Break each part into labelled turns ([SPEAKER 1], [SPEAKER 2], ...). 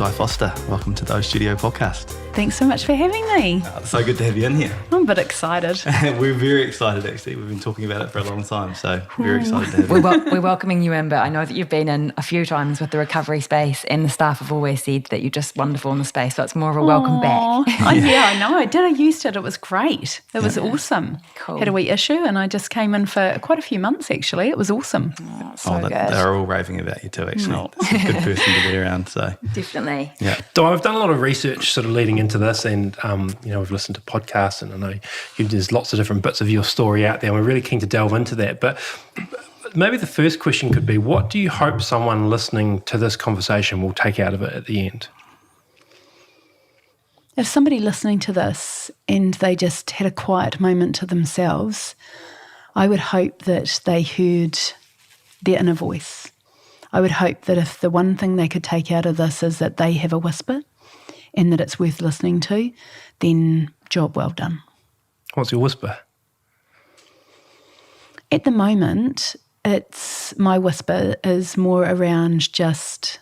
[SPEAKER 1] Sky Foster. Welcome to the O Studio podcast.
[SPEAKER 2] Thanks so much for having me.
[SPEAKER 1] So good to have you in here.
[SPEAKER 2] I'm a bit excited.
[SPEAKER 1] We're very excited, actually. We've been talking about it for a long time, so very excited to have you.
[SPEAKER 3] We're welcoming you in, but I know that you've been in a few times with the recovery space, and the staff have always said that you're just wonderful in the space, so it's more of a welcome back.
[SPEAKER 2] Yeah, I know. I used it. It was great. It was awesome.
[SPEAKER 3] Cool.
[SPEAKER 2] Had a wee issue, and I just came in for quite a few months, actually. It was awesome.
[SPEAKER 3] Good.
[SPEAKER 1] They're all raving about you too, actually. It's a good person to be around, so.
[SPEAKER 3] Definitely.
[SPEAKER 1] Yeah.
[SPEAKER 4] So I've done a lot of research sort of leading into this, and we've listened to podcasts, and I know there's lots of different bits of your story out there, and we're really keen to delve into that. But maybe the first question could be, what do you hope someone listening to this conversation will take out of it at the end?
[SPEAKER 2] If somebody listening to this and they just had a quiet moment to themselves, I would hope that they heard their inner voice. I would hope that if the one thing they could take out of this is that they have a whisper and that it's worth listening to, then job well done.
[SPEAKER 4] What's your whisper?
[SPEAKER 2] At the moment, my whisper is more around just,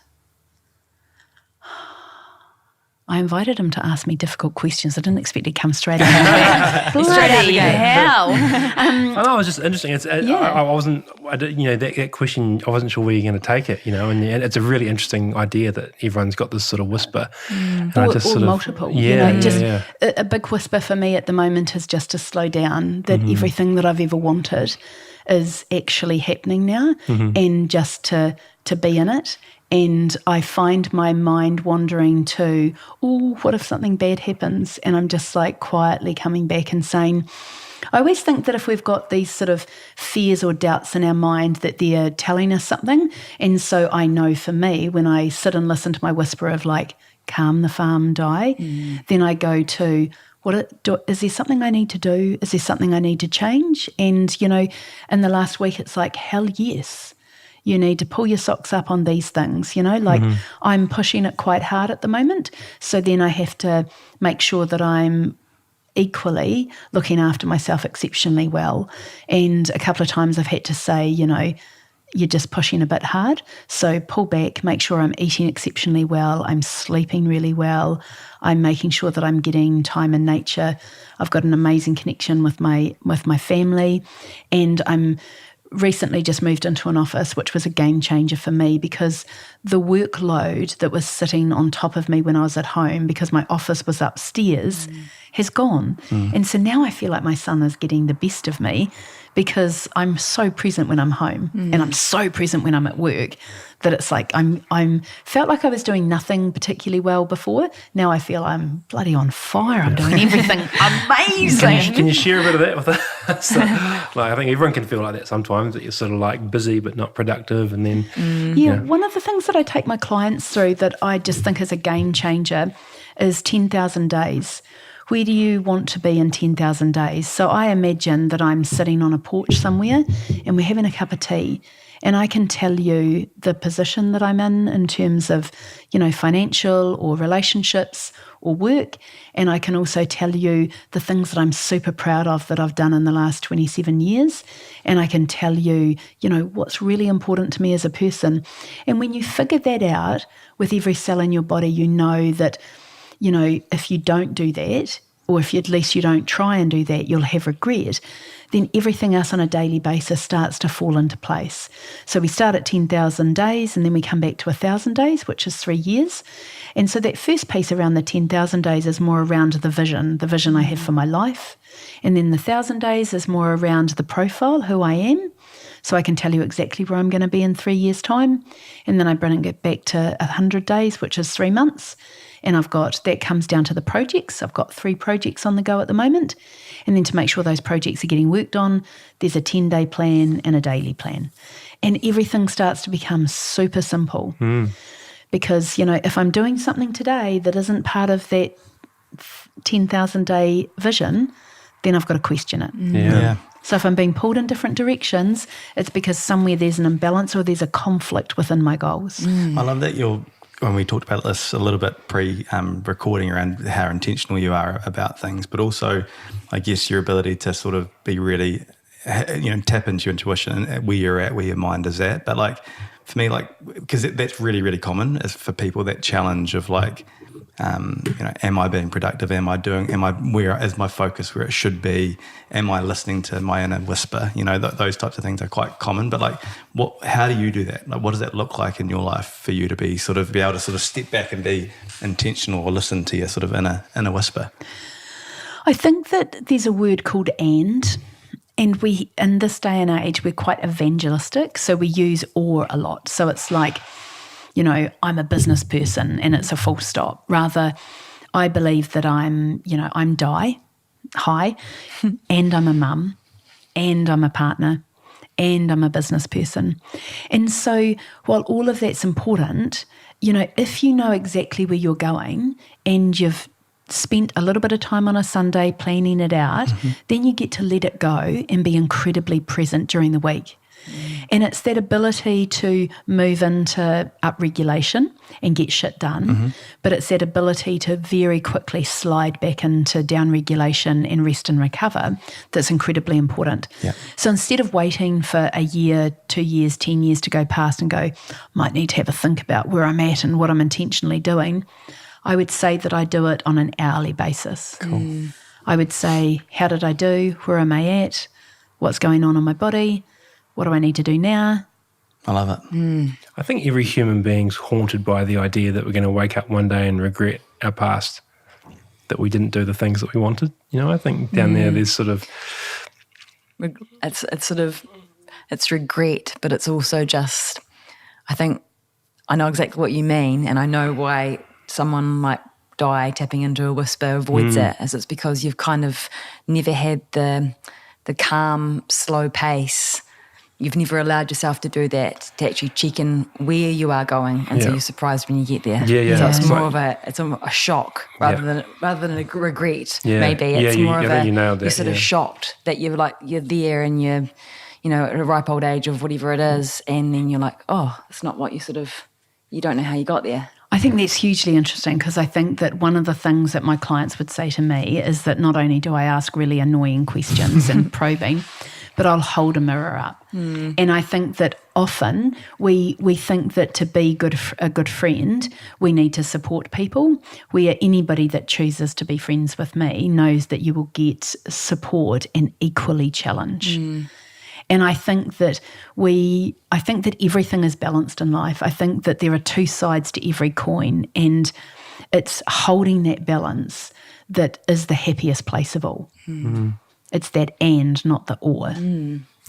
[SPEAKER 2] I invited him to ask me difficult questions. I didn't expect it to come straight out.
[SPEAKER 3] Straight out the gate.
[SPEAKER 2] hell.
[SPEAKER 4] I know, it was just interesting. That question, I wasn't sure where you're going to take it, and it's a really interesting idea that everyone's got this sort of whisper. And
[SPEAKER 2] Or multiple. A big whisper for me at the moment is just to slow down, that everything that I've ever wanted is actually happening now, and just to be in it. And I find my mind wandering to, what if something bad happens? And I'm just like quietly coming back and saying, I always think that if we've got these sort of fears or doubts in our mind that they're telling us something. And so I know for me, when I sit and listen to my whisper of like, calm the farm, die, then I go to, is there something I need to do? Is there something I need to change? And, in the last week, it's like, hell yes. You need to pull your socks up on these things, I'm pushing it quite hard at the moment. So then I have to make sure that I'm equally looking after myself exceptionally well. And a couple of times I've had to say, you're just pushing a bit hard. So pull back, make sure I'm eating exceptionally well. I'm sleeping really well. I'm making sure that I'm getting time in nature. I've got an amazing connection with my family, and I'm recently just moved into an office, which was a game changer for me because the workload that was sitting on top of me when I was at home, because my office was upstairs, has gone. And so now I feel like my son is getting the best of me because I'm so present when I'm home and I'm so present when I'm at work that it's like I'm felt like I was doing nothing particularly well before. Now I feel I'm bloody on fire. I'm doing everything amazing.
[SPEAKER 4] Can you share a bit of that with us? I think everyone can feel like that sometimes, that you're sort of like busy but not productive, and then
[SPEAKER 2] one of the things that I take my clients through that I just think is a game changer is 10,000 days. Where do you want to be in 10,000 days? So I imagine that I'm sitting on a porch somewhere and we're having a cup of tea, and I can tell you the position that I'm in terms of, financial or relationships or work. And I can also tell you the things that I'm super proud of that I've done in the last 27 years. And I can tell you, what's really important to me as a person. And when you figure that out with every cell in your body, you know that, if you don't do that, or if at least you don't try and do that, you'll have regret, then everything else on a daily basis starts to fall into place. So we start at 10,000 days and then we come back to 1,000 days, which is 3 years. And so that first piece around the 10,000 days is more around the vision I have for my life. And then the 1,000 days is more around the profile, who I am. So I can tell you exactly where I'm going to be in 3 years' time. And then I bring it back to 100 days, which is 3 months. And that comes down to the projects. I've got 3 projects on the go at the moment. And then to make sure those projects are getting worked on, there's a 10-day plan and a daily plan. And everything starts to become super simple. Because, if I'm doing something today that isn't part of that 10,000-day vision, then I've got to question it.
[SPEAKER 1] Yeah.
[SPEAKER 2] So if I'm being pulled in different directions, it's because somewhere there's an imbalance or there's a conflict within my goals.
[SPEAKER 1] I love that when we talked about this a little bit pre-recording around how intentional you are about things, but also, I guess, your ability to sort of be really tap into your intuition and where you're at, where your mind is at. But like for me, like, because that's really, really common is for people, that challenge of like, am I being productive? Where is my focus where it should be? Am I listening to my inner whisper? Those types of things are quite common. But like, how do you do that? Like, what does that look like in your life for you to be able to sort of step back and be intentional or listen to your sort of inner whisper?
[SPEAKER 2] I think that there's a word called and we, in this day and age, we're quite evangelistic. So we use or a lot. So it's like, I'm a business person and it's a full stop. Rather, I believe that I'm Di, hi, and I'm a mum, and I'm a partner, and I'm a business person. And so while all of that's important, if you know exactly where you're going and you've spent a little bit of time on a Sunday planning it out, then you get to let it go and be incredibly present during the week. And it's that ability to move into upregulation and get shit done, but it's that ability to very quickly slide back into downregulation and rest and recover that's incredibly important.
[SPEAKER 1] Yeah.
[SPEAKER 2] So instead of waiting for a year, 2 years, 10 years to go past and go, might need to have a think about where I'm at and what I'm intentionally doing, I would say that I do it on an hourly basis.
[SPEAKER 1] Cool.
[SPEAKER 2] I would say, how did I do? Where am I at? What's going on in my body? What do I need to do now?
[SPEAKER 1] I love it.
[SPEAKER 4] I think every human being's haunted by the idea that we're going to wake up one day and regret our past, that we didn't do the things that we wanted. I think down there there's sort of...
[SPEAKER 3] It's regret, but it's also just, I think I know exactly what you mean, and I know why someone like Di tapping into a whisper avoids it, as it's because you've kind of never had the calm, slow pace. You've never allowed yourself to do that, to actually check in where you are going, and so you're surprised when you get there.
[SPEAKER 4] Yeah.
[SPEAKER 3] So it's more of a shock rather than a regret.
[SPEAKER 4] Yeah.
[SPEAKER 3] Maybe it's more of a
[SPEAKER 4] you nailed that,
[SPEAKER 3] you're sort of shocked that you're there and you're at a ripe old age of whatever it is, and then you're like, oh, it's not what you don't know how you got there.
[SPEAKER 2] I think that's hugely interesting, because I think that one of the things that my clients would say to me is that not only do I ask really annoying questions and probing, but I'll hold a mirror up. And I think that often we think that to be a good friend, we need to support people, where anybody that chooses to be friends with me knows that you will get support and equally challenge. And I think that everything is balanced in life. I think that there are two sides to every coin, and it's holding that balance that is the happiest place of all. It's that and, not the or.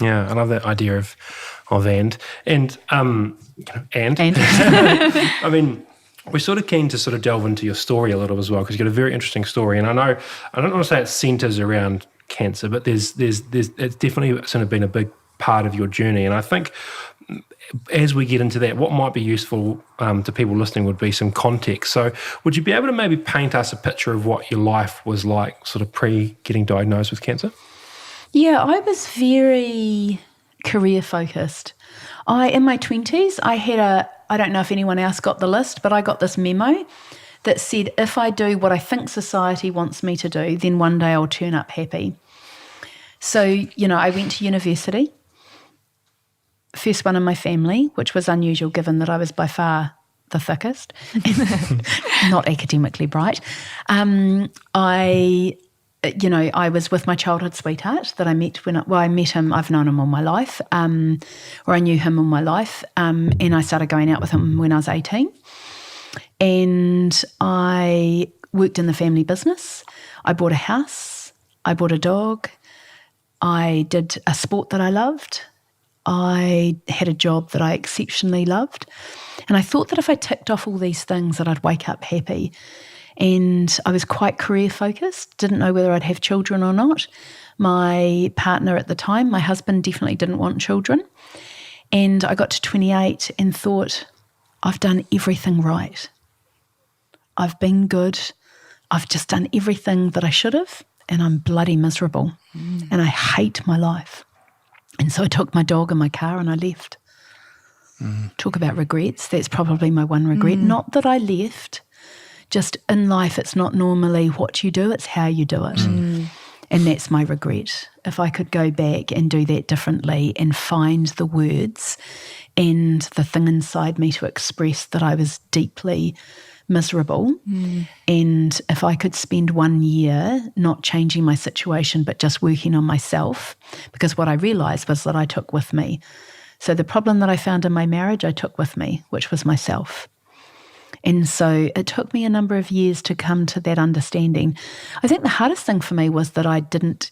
[SPEAKER 4] Yeah, I love that idea of and. And. I mean, we're sort of keen to sort of delve into your story a little as well, because you've got a very interesting story. And I don't want to say it centres around cancer, but there's it's definitely sort of been a big part of your journey. And I think as we get into that, what might be useful to people listening would be some context. So would you be able to maybe paint us a picture of what your life was like sort of pre-getting diagnosed with cancer?
[SPEAKER 2] Yeah, I was very career focused. In my 20s, I don't know if anyone else got the list, but I got this memo that said, if I do what I think society wants me to do, then one day I'll turn up happy. So, I went to university, first one in my family, which was unusual given that I was by far the thickest, not academically bright. I was with my childhood sweetheart that I met I met him. I've known him all my life, or I knew him all my life, and I started going out with him when I was 18. And I worked in the family business. I bought a house. I bought a dog. I did a sport that I loved. I had a job that I exceptionally loved. And I thought that if I ticked off all these things that I'd wake up happy. And I was quite career focused, didn't know whether I'd have children or not. My partner at the time, my husband, definitely didn't want children. And I got to 28 and thought, I've done everything right. I've been good. I've just done everything that I should have, and I'm bloody miserable. And I hate my life. And so I took my dog and my car and I left. Talk about regrets. That's probably my one regret. Not that I left. Just in life, it's not normally what you do, it's how you do it. And that's my regret. If I could go back and do that differently and find the words and the thing inside me to express that I was deeply miserable. And if I could spend 1 year not changing my situation but just working on myself, because what I realised was that I took with me. So the problem that I found in my marriage, I took with me, which was myself. And so it took me a number of years to come to that understanding. I think the hardest thing for me was that I didn't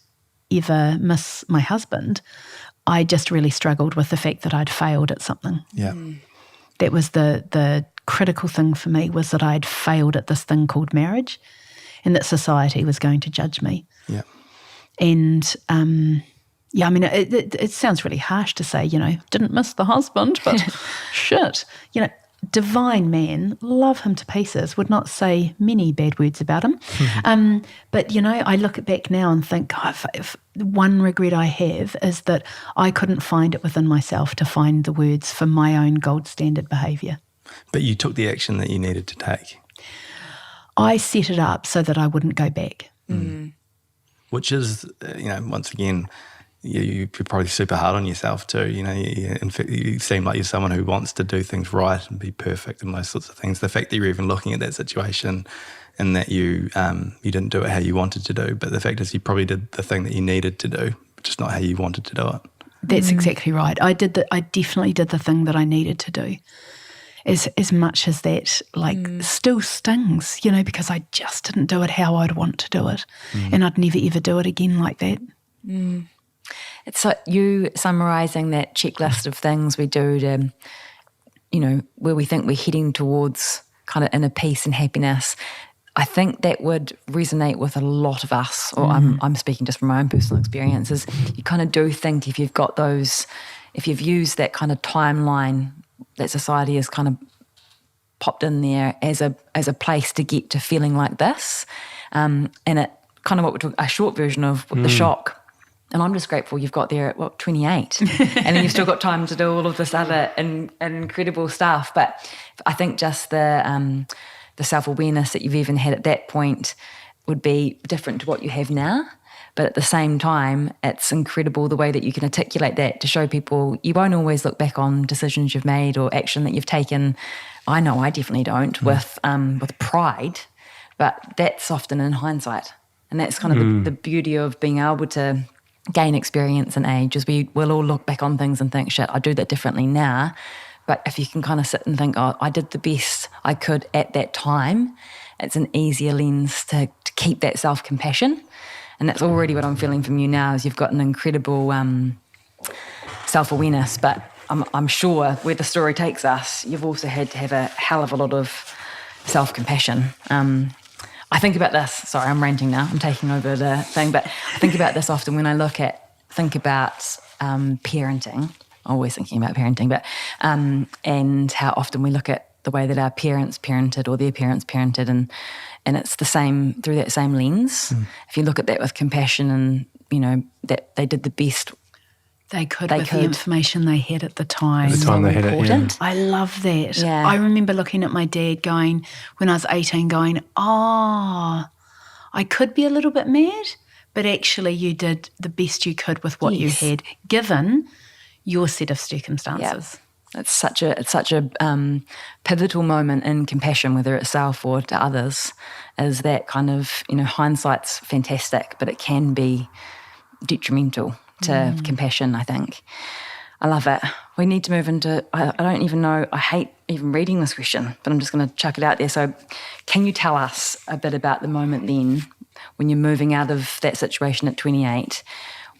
[SPEAKER 2] ever miss my husband. I just really struggled with the fact that I'd failed at something.
[SPEAKER 1] Yeah.
[SPEAKER 2] That was the critical thing for me, was that I'd failed at this thing called marriage and that society was going to judge me.
[SPEAKER 1] Yeah.
[SPEAKER 2] And yeah, I mean, it sounds really harsh to say, didn't miss the husband, but shit, divine man, love him to pieces, would not say many bad words about him. But, I look back now and think, if one regret I have is that I couldn't find it within myself to find the words for my own gold standard behaviour.
[SPEAKER 1] But you took the action that you needed to take.
[SPEAKER 2] I set it up so that I wouldn't go back.
[SPEAKER 1] Which is, once again, you're probably super hard on yourself too. In fact, you seem like you're someone who wants to do things right and be perfect and those sorts of things. The fact that you're even looking at that situation and that you didn't do it how you wanted to do, but the fact is you probably did the thing that you needed to do, just not how you wanted to do it.
[SPEAKER 2] That's exactly right. I definitely did the thing that I needed to do. As much as that, still stings, because I just didn't do it how I'd want to do it. And I'd never, ever do it again like that.
[SPEAKER 3] It's like you summarising that checklist of things we do to, where we think we're heading towards kind of inner peace and happiness. I think that would resonate with a lot of us, or I'm speaking just from my own personal experiences. You kind of do think if you've got those, if you've used that kind of timeline that society has kind of popped in there as a place to get to feeling like this, and it kind of what we're talking, a short version of the shock. And I'm just grateful you've got there at 28, and then you've still got time to do all of this other incredible stuff. But I think just the self-awareness that you've even had at that point would be different to what you have now. But at the same time, it's incredible the way that you can articulate that to show people you won't always look back on decisions you've made or action that you've taken. I know I definitely don't with pride, but that's often in hindsight. And that's kind of the beauty of being able to gain experience and age, is we will all look back on things and think, shit, I do that differently now. But if you can kind of sit and think, oh, I did the best I could at that time, it's an easier lens to keep that self-compassion. And that's already what I'm feeling from you now, is you've got an incredible self-awareness. But I'm sure where the story takes us, you've also had to have a hell of a lot of self-compassion. I think about this, sorry, I'm ranting now, I'm taking over the thing, but I think about this often when I think about parenting, always thinking about parenting, but and how often we look at the way that our parents parented or their parents parented, and it's the same through that same lens. If you look at that with compassion and, that they did the best
[SPEAKER 2] they could with the information they had at the time.
[SPEAKER 4] At the time they had it, yeah.
[SPEAKER 2] I love that.
[SPEAKER 3] Yeah.
[SPEAKER 2] I remember looking at my dad going, when I was 18, going, I could be a little bit mad, but actually you did the best you could with what you had, given your set of circumstances.
[SPEAKER 3] Yep. It's such a pivotal moment in compassion, whether it's self or to others, is that kind of, hindsight's fantastic, but it can be detrimental to compassion, I think. I love it. We need to move into, I don't even know, I hate even reading this question, but I'm just going to chuck it out there. So can you tell us a bit about the moment then, when you're moving out of that situation at 28,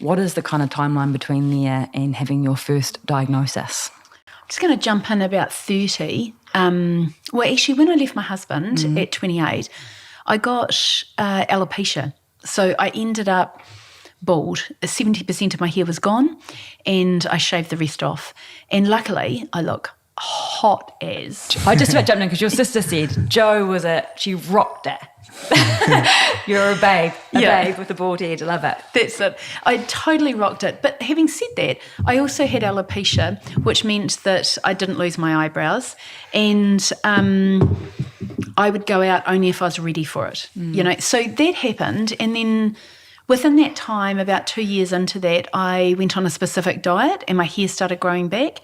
[SPEAKER 3] what is the kind of timeline between there and having your first diagnosis?
[SPEAKER 2] I'm just going to jump in about 30. Well, actually, when I left my husband at 28, I got alopecia. So I ended up bald. 70% of my hair was gone, and I shaved the rest off. And luckily, I look hot as.
[SPEAKER 3] I just about jumped in because your sister said Jo she rocked it. You're a babe with a bald head. I love it.
[SPEAKER 2] That's it. I totally rocked it. But having said that, I also had alopecia, which meant that I didn't lose my eyebrows, and I would go out only if I was ready for it. So that happened, and then within that time, about 2 years into that, I went on a specific diet and my hair started growing back.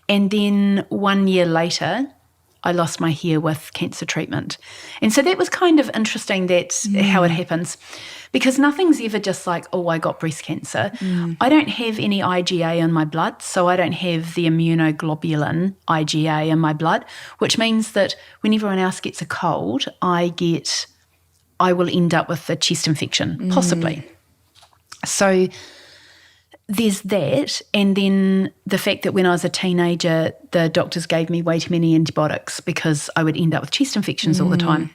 [SPEAKER 2] And then 1 year later, I lost my hair with cancer treatment. And so that was kind of interesting, that's how it happens. Because nothing's ever just like, oh, I got breast cancer. I don't have any IgA in my blood, so I don't have the immunoglobulin IgA in my blood, which means that when everyone else gets a cold, I will end up with a chest infection, possibly. So there's that, and then the fact that when I was a teenager, the doctors gave me way too many antibiotics because I would end up with chest infections all the time.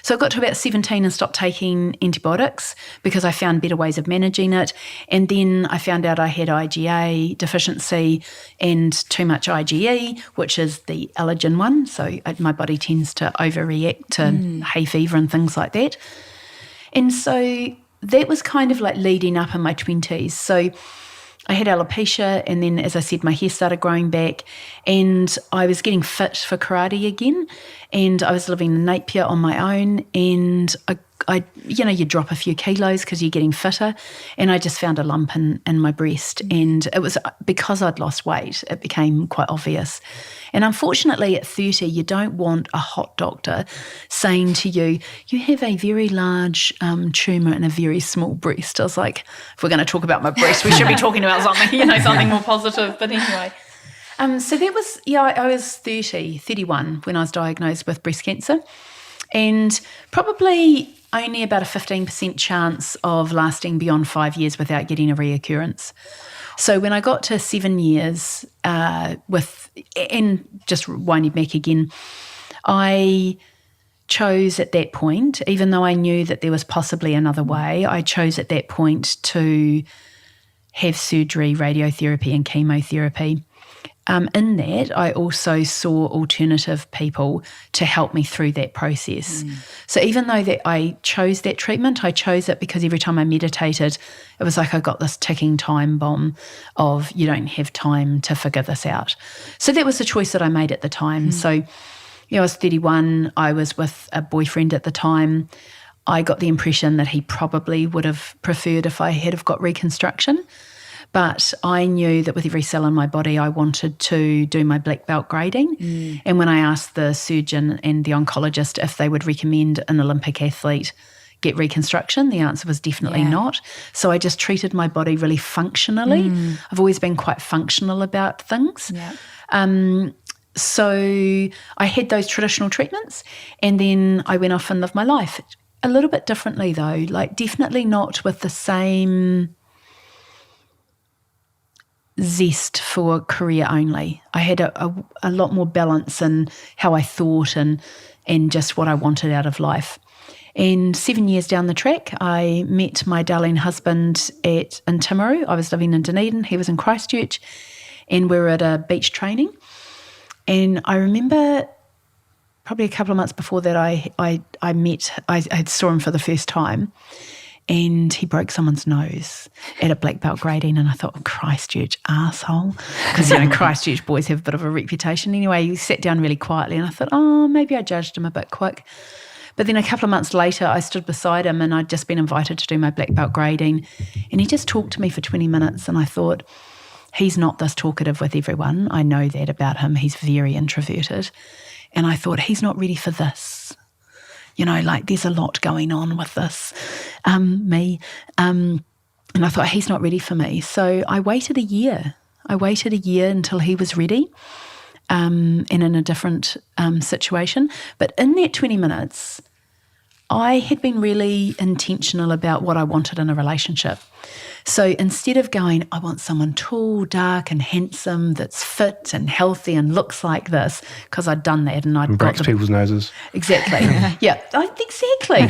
[SPEAKER 2] So I got to about 17 and stopped taking antibiotics because I found better ways of managing it. And then I found out I had IgA deficiency and too much IgE, which is the allergen one. So my body tends to overreact to hay fever and things like that. And so that was kind of like leading up in my 20s. So I had alopecia, and then, as I said, my hair started growing back, and I was getting fit for karate again, and I was living in Napier on my own, and I you drop a few kilos because you're getting fitter, and I just found a lump in my breast, and it was because I'd lost weight, it became quite obvious. And unfortunately at 30, you don't want a hot doctor saying to you, you have a very large tumour and a very small breast. I was like, if we're going to talk about my breast, we should be talking about something, something more positive. But anyway, so that was, I was 31 when I was diagnosed with breast cancer, and probably only about a 15% chance of lasting beyond 5 years without getting a reoccurrence. So when I got to 7 years and just winding back again, I chose at that point, even though I knew that there was possibly another way, I chose at that point to have surgery, radiotherapy and chemotherapy. In that, I also saw alternative people to help me through that process. So even though that I chose that treatment, I chose it because every time I meditated, it was like I got this ticking time bomb of you don't have time to figure this out. So that was the choice that I made at the time. So I was 31. I was with a boyfriend at the time. I got the impression that he probably would have preferred if I had have got reconstruction. But I knew that with every cell in my body, I wanted to do my black belt grading. And when I asked the surgeon and the oncologist if they would recommend an Olympic athlete get reconstruction, the answer was definitely not. So I just treated my body really functionally. I've always been quite functional about things. So I had those traditional treatments, and then I went off and lived my life. A little bit differently though, like definitely not with the same zest for career only. I had a lot more balance in how I thought and just what I wanted out of life. And 7 years down the track, I met my darling husband in Timaru. I was living in Dunedin. He was in Christchurch, and we were at a beach training. And I remember probably a couple of months before that, I saw him for the first time. And he broke someone's nose at a black belt grading, and I thought, oh, Christchurch arsehole, because Christchurch boys have a bit of a reputation. Anyway, he sat down really quietly, and I thought, oh, maybe I judged him a bit quick. But then a couple of months later, I stood beside him, and I'd just been invited to do my black belt grading, and he just talked to me for 20 minutes, and I thought, he's not this talkative with everyone. I know that about him. He's very introverted. And I thought, he's not ready for this. There's a lot going on with this, me. And I thought, he's not ready for me. So I waited a year. Until he was ready and in a different situation. But in that 20 minutes, I had been really intentional about what I wanted in a relationship. So instead of going, I want someone tall, dark and handsome that's fit and healthy and looks like this, because I'd done that and I'd
[SPEAKER 4] breaks people's noses.
[SPEAKER 2] Exactly. Exactly.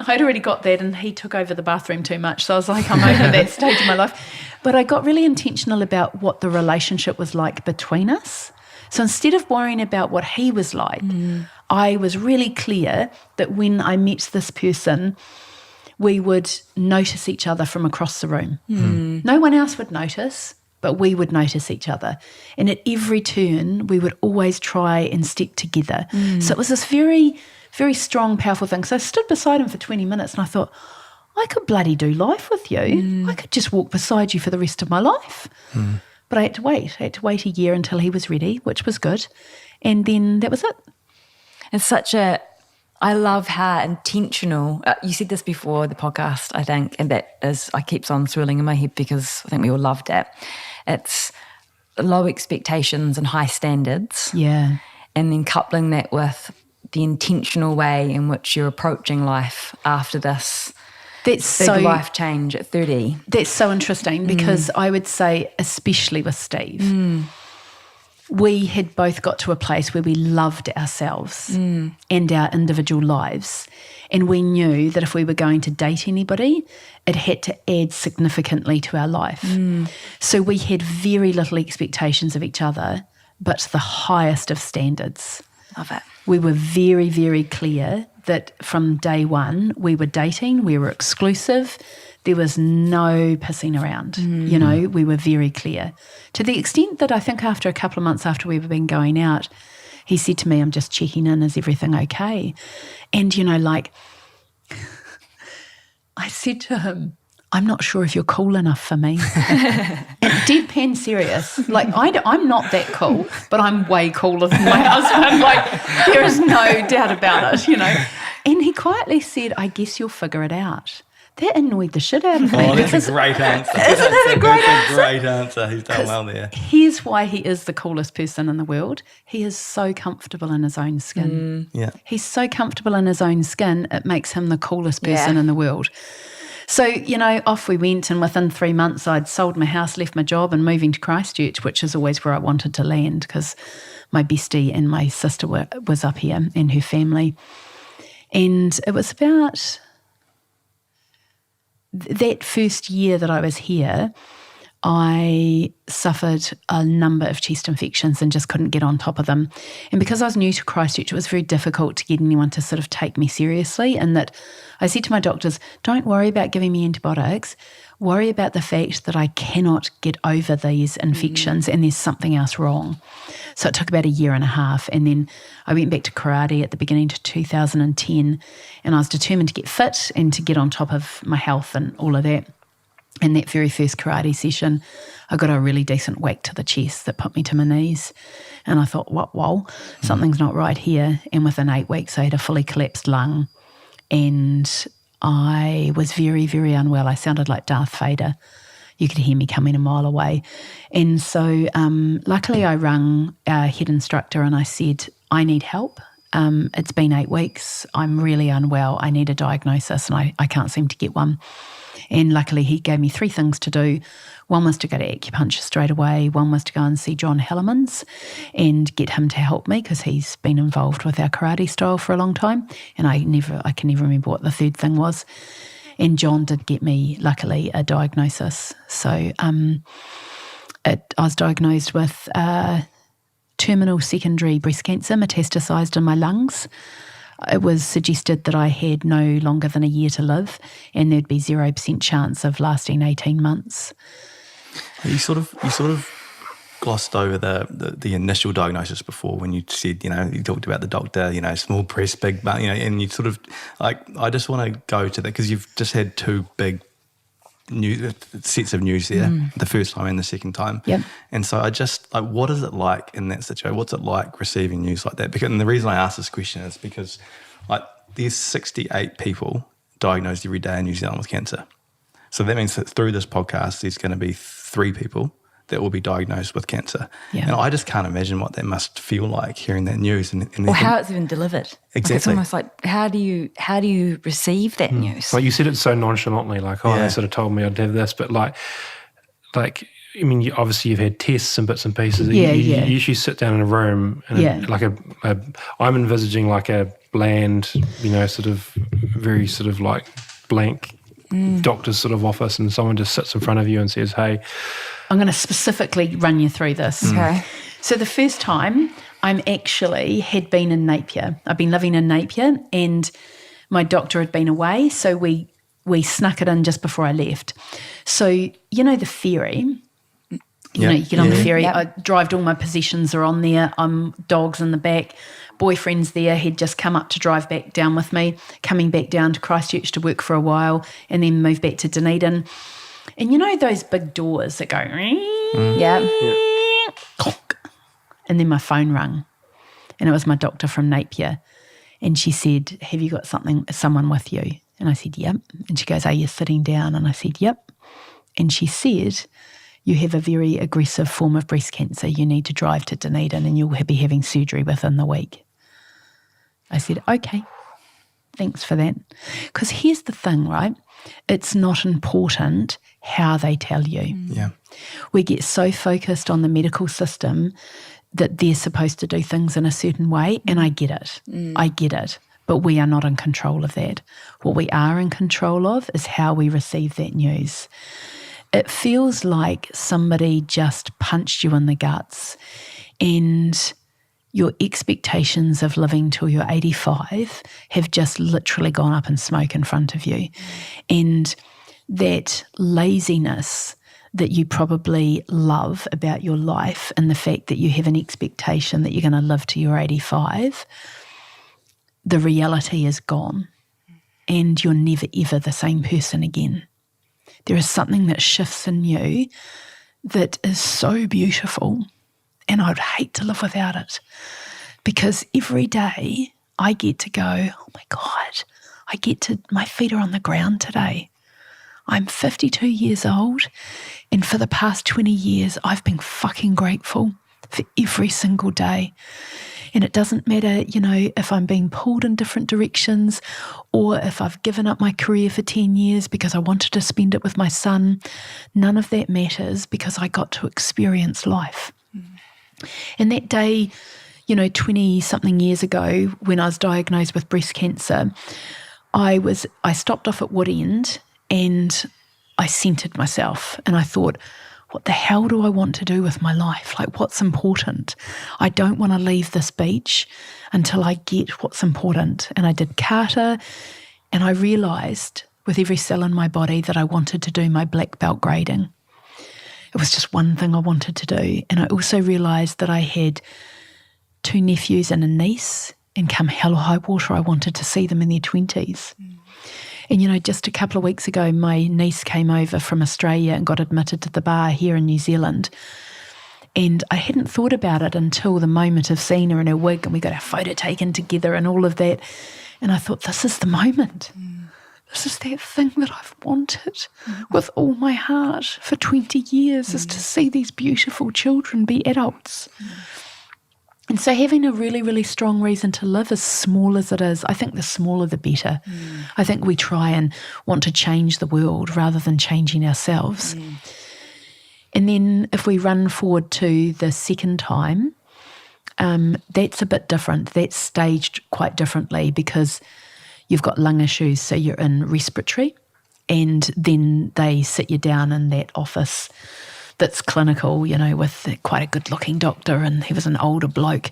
[SPEAKER 2] I'd already got that, and he took over the bathroom too much. So I was like, I'm over that stage of my life. But I got really intentional about what the relationship was like between us. So instead of worrying about what he was like, I was really clear that when I met this person, we would notice each other from across the room. No one else would notice, but we would notice each other. And at every turn, we would always try and step together. So it was this very, very strong, powerful thing. So I stood beside him for 20 minutes and I thought, I could bloody do life with you. I could just walk beside you for the rest of my life. But I had to wait. I had to wait a year until he was ready, which was good. And then that was it.
[SPEAKER 3] It's I love how intentional, you said this before the podcast, I think, and I keeps on swirling in my head because I think we all loved it. It's low expectations and high standards.
[SPEAKER 2] Yeah.
[SPEAKER 3] And then coupling that with the intentional way in which you're approaching life after this big life change at 30.
[SPEAKER 2] That's so interesting because I would say, especially with Steve, we had both got to a place where we loved ourselves and our individual lives. And we knew that if we were going to date anybody, it had to add significantly to our life. So we had very little expectations of each other, but the highest of standards.
[SPEAKER 3] Love it.
[SPEAKER 2] We were very, very clear that from day one we were dating, we were exclusive. There was no pissing around, you know, we were very clear. To the extent that I think after a couple of months after we were been going out, he said to me, I'm just checking in, is everything okay? And, you know, like, I said to him, I'm not sure if you're cool enough for me. And deadpan serious. Like, I'm not that cool, but I'm way cooler than my husband. Like, there is no doubt about it, you know. And he quietly said, I guess you'll figure it out. That annoyed the shit out of me.
[SPEAKER 1] Oh, that's a great answer.
[SPEAKER 2] Isn't it a great answer?
[SPEAKER 1] That's a great answer. He's done well there.
[SPEAKER 2] Here's why he is the coolest person in the world. He is so comfortable in his own skin.
[SPEAKER 1] Yeah.
[SPEAKER 2] He's so comfortable in his own skin, it makes him the coolest person in the world. So, you know, off we went, and within 3 months I'd sold my house, left my job and moving to Christchurch, which is always where I wanted to land because my bestie and my sister was up here and her family. And it was about that first year that I was here, I suffered a number of chest infections and just couldn't get on top of them. And because I was new to Christchurch, it was very difficult to get anyone to sort of take me seriously. And that I said to my doctors, don't worry about giving me antibiotics. Worry about the fact that I cannot get over these infections and there's something else wrong. So it took about a year and a half. And then I went back to karate at the beginning of 2010, and I was determined to get fit and to get on top of my health and all of that. In that very first karate session, I got a really decent whack to the chest that put me to my knees. And I thought, whoa, something's not right here. And within 8 weeks, I had a fully collapsed lung. And I was very, very unwell. I sounded like Darth Vader. You could hear me coming a mile away. And so luckily I rang our head instructor and I said, I need help. It's been 8 weeks. I'm really unwell. I need a diagnosis and I can't seem to get one. And luckily he gave me 3 things to do. One was to go to acupuncture straight away. One was to go and see John Hellemans and get him to help me because he's been involved with our karate style for a long time. And I can never remember what the third thing was. And John did get me, luckily, a diagnosis. So I was diagnosed with terminal secondary breast cancer metastasised in my lungs. It was suggested that I had no longer than a year to live and there'd be 0% chance of lasting 18 months.
[SPEAKER 1] You sort of glossed over the initial diagnosis before when you said, you know, you talked about the doctor, you know, small breast, big butt, you know, and you sort of like, I just want to go to that because you've just had 2 big sets of news there, the first time and the second time.
[SPEAKER 2] Yep.
[SPEAKER 1] And so I just, like, what is it like in that situation? What's it like receiving news like that? And the reason I ask this question is because, like, there's 68 people diagnosed every day in New Zealand with cancer. So that means that through this podcast, there's going to be 3 people that will be diagnosed with cancer. Yeah. And I just can't imagine what that must feel like hearing that news.
[SPEAKER 3] Or how it's even delivered.
[SPEAKER 1] Exactly.
[SPEAKER 3] Like it's almost like, how do you receive that news?
[SPEAKER 4] Like you said it so nonchalantly, like, they sort of told me I'd have this, but like I mean, obviously you've had tests and bits and pieces. You usually sit down in a room and I'm envisaging like a bland, you know, sort of very sort of like blank doctor's sort of office, and someone just sits in front of you and says, hey.
[SPEAKER 2] I'm going to specifically run you through this.
[SPEAKER 3] Okay.
[SPEAKER 2] So the first time had been in Napier. I've been living in Napier and my doctor had been away, so we snuck it in just before I left. So, you know, the ferry, You get on the ferry.
[SPEAKER 3] Yep.
[SPEAKER 2] I drive, all my possessions are on there. I'm dogs in the back. Boyfriend's there. He'd just come up to drive back down with me, coming back down to Christchurch to work for a while and then move back to Dunedin. And you know those big doors that go...
[SPEAKER 3] Yeah.
[SPEAKER 2] And then my phone rang. And it was my doctor from Napier. And she said, have you got someone with you? And I said, yep. And she goes, are you sitting down? And I said, yep. And she said, you have a very aggressive form of breast cancer. You need to drive to Dunedin and you'll be having surgery within the week. I said, okay, thanks for that. Because here's the thing, right? It's not important how they tell you.
[SPEAKER 1] Yeah.
[SPEAKER 2] We get so focused on the medical system that they're supposed to do things in a certain way, and I get it. I get it. But we are not in control of that. What we are in control of is how we receive that news. It feels like somebody just punched you in the guts and your expectations of living till you're 85 have just literally gone up in smoke in front of you. And that laziness that you probably love about your life and the fact that you have an expectation that you're going to live till you're 85, the reality is gone and you're never ever the same person again. There is something that shifts in you that is so beautiful, and I'd hate to live without it, because every day I get to go, oh my God, my feet are on the ground today. I'm 52 years old, and for the past 20 years, I've been fucking grateful for every single day. And it doesn't matter, if I'm being pulled in different directions or if I've given up my career for 10 years because I wanted to spend it with my son. None of that matters because I got to experience life. And that day, 20-something years ago when I was diagnosed with breast cancer, I stopped off at Woodend and I centered myself and I thought, what the hell do I want to do with my life? Like, what's important? I don't want to leave this beach until I get what's important. And I did kata, and I realised with every cell in my body that I wanted to do my black belt grading. It was just one thing I wanted to do. And I also realised that I had 2 nephews and a niece, and come hell or high water, I wanted to see them in their 20s. And, just a couple of weeks ago, my niece came over from Australia and got admitted to the bar here in New Zealand. And I hadn't thought about it until the moment of seeing her in her wig, and we got our photo taken together and all of that. And I thought, this is the moment. This is that thing that I've wanted with all my heart for 20 years, is to see these beautiful children be adults. And so having a really, really strong reason to live, as small as it is, I think the smaller the better. I think we try and want to change the world rather than changing ourselves. And then if we run forward to the second time, that's a bit different. That's staged quite differently because you've got lung issues, so you're in respiratory, and then they sit you down in that office that's clinical, with quite a good-looking doctor, and he was an older bloke,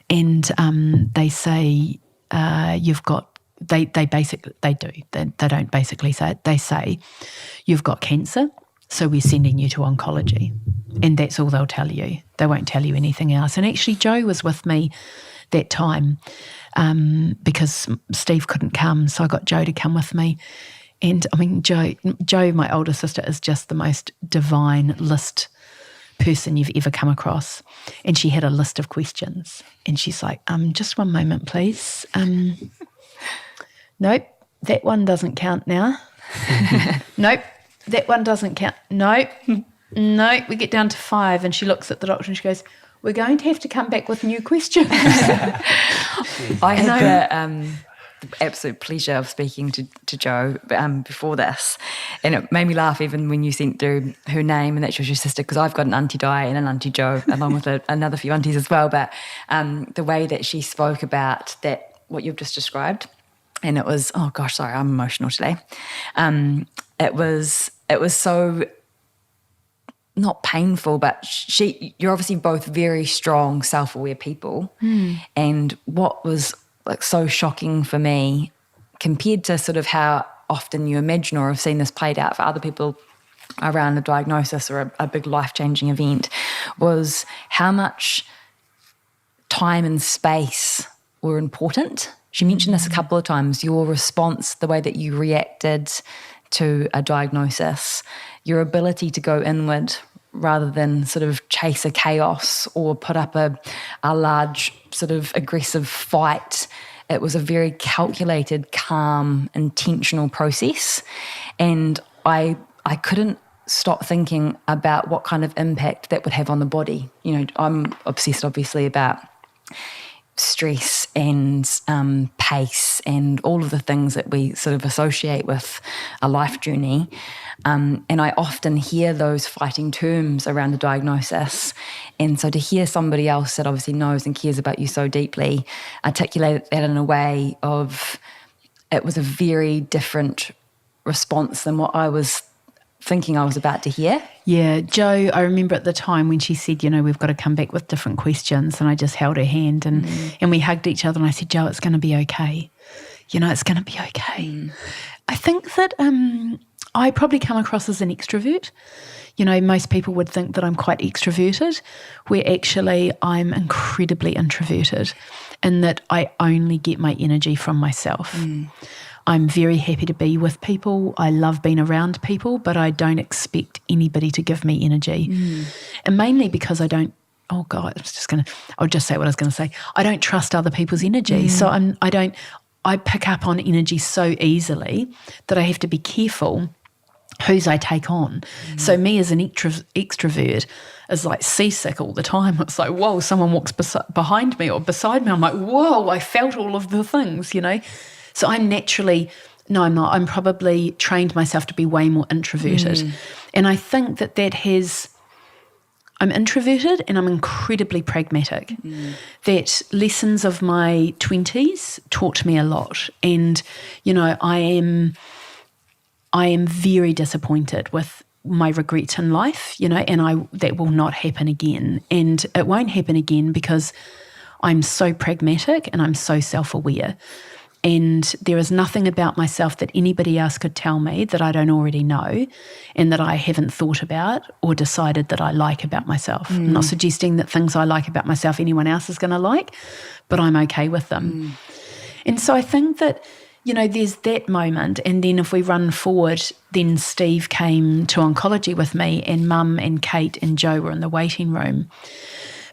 [SPEAKER 2] and they say you've got. They don't basically say it. They say you've got cancer, so we're sending you to oncology, and that's all they'll tell you. They won't tell you anything else. And actually, Joe was with me that time because Steve couldn't come, so I got Joe to come with me. And I mean, Joe, my older sister, is just the most divine list person you've ever come across. And she had a list of questions. And she's like, just one moment, please. Nope, that one doesn't count now. Nope, that one doesn't count. Nope, we get down to 5. And she looks at the doctor and she goes, we're going to have to come back with new questions.
[SPEAKER 3] I had the absolute pleasure of speaking to Jo before this, and it made me laugh even when you sent through her name and that she was your sister, because I've got an auntie Di and an auntie Jo along with another few aunties as well, but the way that she spoke about that, what you've just described, and it was, oh gosh, sorry, I'm emotional today. It was so not painful, but you're obviously both very strong, self-aware people, and what was like so shocking for me compared to sort of how often you imagine or have seen this played out for other people around a diagnosis or a big life-changing event was how much time and space were important. She mentioned this a couple of times, your response, the way that you reacted to a diagnosis, your ability to go inward rather than sort of chase a chaos or put up a large sort of aggressive fight. It was a very calculated, calm, intentional process. And I couldn't stop thinking about what kind of impact that would have on the body. You know, I'm obsessed obviously about stress and pace and all of the things that we sort of associate with a life journey. And I often hear those fighting terms around the diagnosis. And so to hear somebody else that obviously knows and cares about you so deeply articulate that in a way of, it was a very different response than what I was thinking I was about to hear.
[SPEAKER 2] Yeah, Jo, I remember at the time when she said, you know, we've got to come back with different questions, and I just held her hand and we hugged each other and I said, Jo, it's going to be okay. You know, it's going to be okay. I think that I probably come across as an extrovert. You know, most people would think that I'm quite extroverted, where actually I'm incredibly introverted, in that I only get my energy from myself. I'm very happy to be with people. I love being around people, but I don't expect anybody to give me energy. And mainly because I don't, I'll just say what I was going to say. I don't trust other people's energy. So I pick up on energy so easily that I have to be careful whose I take on. So me as an extrovert is like seasick all the time. It's like, whoa, someone walks behind me or beside me. I'm like, whoa, I felt all of the things, you know. So I'm naturally, no, I'm not. I'm probably trained myself to be way more introverted. And I think that I'm introverted and I'm incredibly pragmatic. That lessons of my 20s taught me a lot. And, you know, I am very disappointed with my regrets in life, you know, and that will not happen again. And it won't happen again because I'm so pragmatic and I'm so self-aware. And there is nothing about myself that anybody else could tell me that I don't already know and that I haven't thought about or decided that I like about myself. I'm not suggesting that things I like about myself anyone else is going to like, but I'm okay with them. And so I think that, you know, there's that moment. And then if we run forward, then Steve came to oncology with me and Mum and Kate and Jo were in the waiting room.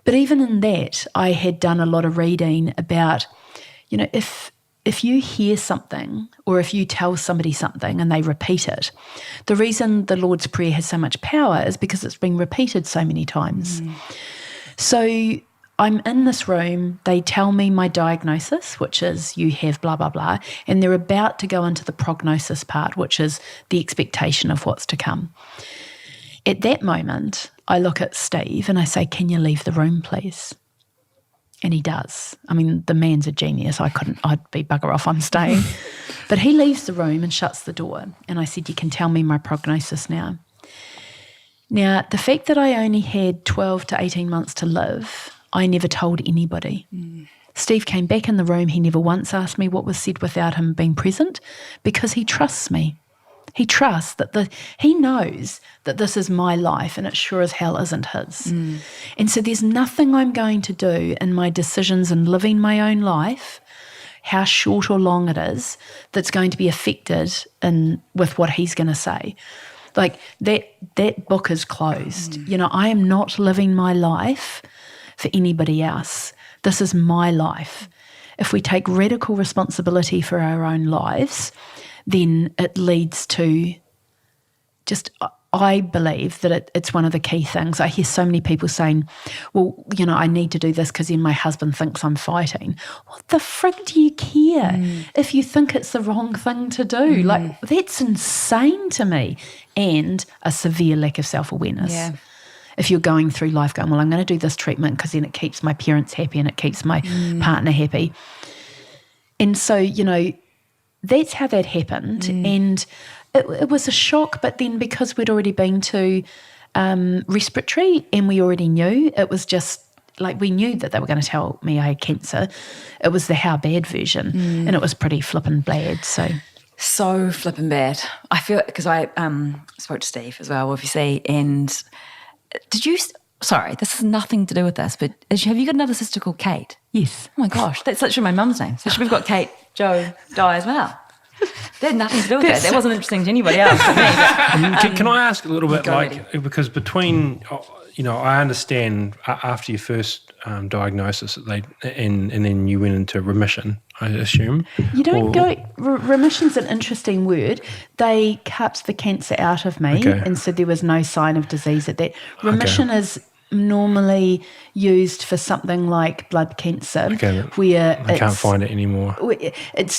[SPEAKER 2] But even in that, I had done a lot of reading about, you know, if you hear something or if you tell somebody something and they repeat it, the reason the Lord's Prayer has so much power is because it's been repeated so many times. So I'm in this room, they tell me my diagnosis, which is you have blah, blah, blah, and they're about to go into the prognosis part, which is the expectation of what's to come. At that moment, I look at Steve and I say, can you leave the room, please? And he does. I mean, the man's a genius. I'd be bugger off, I'm staying. But he leaves the room and shuts the door. And I said, you can tell me my prognosis now. Now, the fact that I only had 12 to 18 months to live, I never told anybody. Steve came back in the room. He never once asked me what was said without him being present because he trusts me. He trusts that he knows that this is my life and it sure as hell isn't his. And so there's nothing I'm going to do in my decisions in living my own life, how short or long it is, that's going to be affected with what he's going to say. Like that book is closed. You know, I am not living my life for anybody else. This is my life. If we take radical responsibility for our own lives, then it leads to just, I believe that it's one of the key things. I hear so many people saying, well, you know, I need to do this because then my husband thinks I'm fighting. What the frick do you care if you think it's the wrong thing to do? Like, that's insane to me. And a severe lack of self-awareness. Yeah. If you're going through life going, well, I'm going to do this treatment because then it keeps my parents happy and it keeps my partner happy. And so, you know, that's how that happened. And it was a shock, but then because we'd already been to respiratory and we already knew, it was just like we knew that they were going to tell me I had cancer. It was the how bad version and it was pretty flippin' bad.
[SPEAKER 3] So flipping bad. I feel, because I spoke to Steve as well, obviously, and did you, sorry, this has nothing to do with this, but have you got another sister called Kate?
[SPEAKER 2] Yes.
[SPEAKER 3] Oh my gosh, that's literally my mum's name. So we've got Kate, Joe, Di as well. That had nothing to do with that. That wasn't interesting to anybody else but me.
[SPEAKER 4] Can I ask a little bit,
[SPEAKER 3] Ready.
[SPEAKER 4] because between, I understand after your first diagnosis that and then you went into remission, I assume.
[SPEAKER 2] You don't remission's an interesting word. They cut the cancer out of me, and so there was no sign of disease at that. Remission is normally used for something like blood cancer, where
[SPEAKER 4] I can't find it anymore.
[SPEAKER 2] It's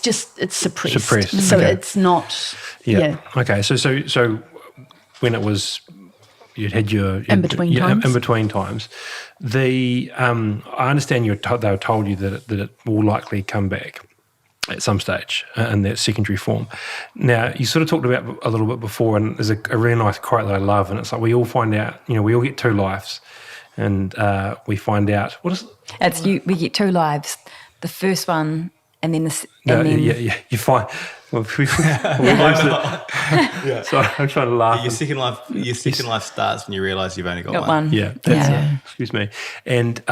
[SPEAKER 2] suppressed. So it's not. Yeah.
[SPEAKER 4] Okay. So when it was, you'd had your
[SPEAKER 2] in between times.
[SPEAKER 4] In between times, I understand they were told you that it will likely come back at some stage in that secondary form. Now, you sort of talked about a little bit before, and there's a really nice quote that I love, and it's like, we all find out, we all get two lives, and we find out, what is it?
[SPEAKER 3] We get two lives. The first one, and then
[SPEAKER 4] you find... Well, so I'm trying to laugh.
[SPEAKER 1] Your second life starts when you realise you've only got
[SPEAKER 3] one.
[SPEAKER 4] Yeah, excuse me. And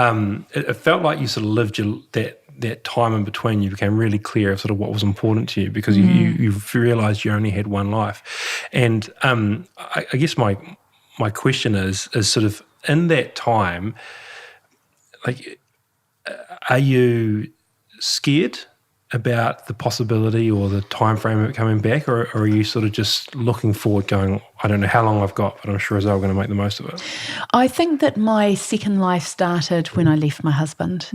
[SPEAKER 4] it felt like you sort of lived that time in between. You became really clear of sort of what was important to you, because you realised you only had one life. And I guess my question is sort of, in that time, like, are you scared about the possibility or the time frame of it coming back, or are you sort of just looking forward, going, I don't know how long I've got, but I'm sure as I'm going to make the most of it?
[SPEAKER 2] I think that my second life started when I left my husband.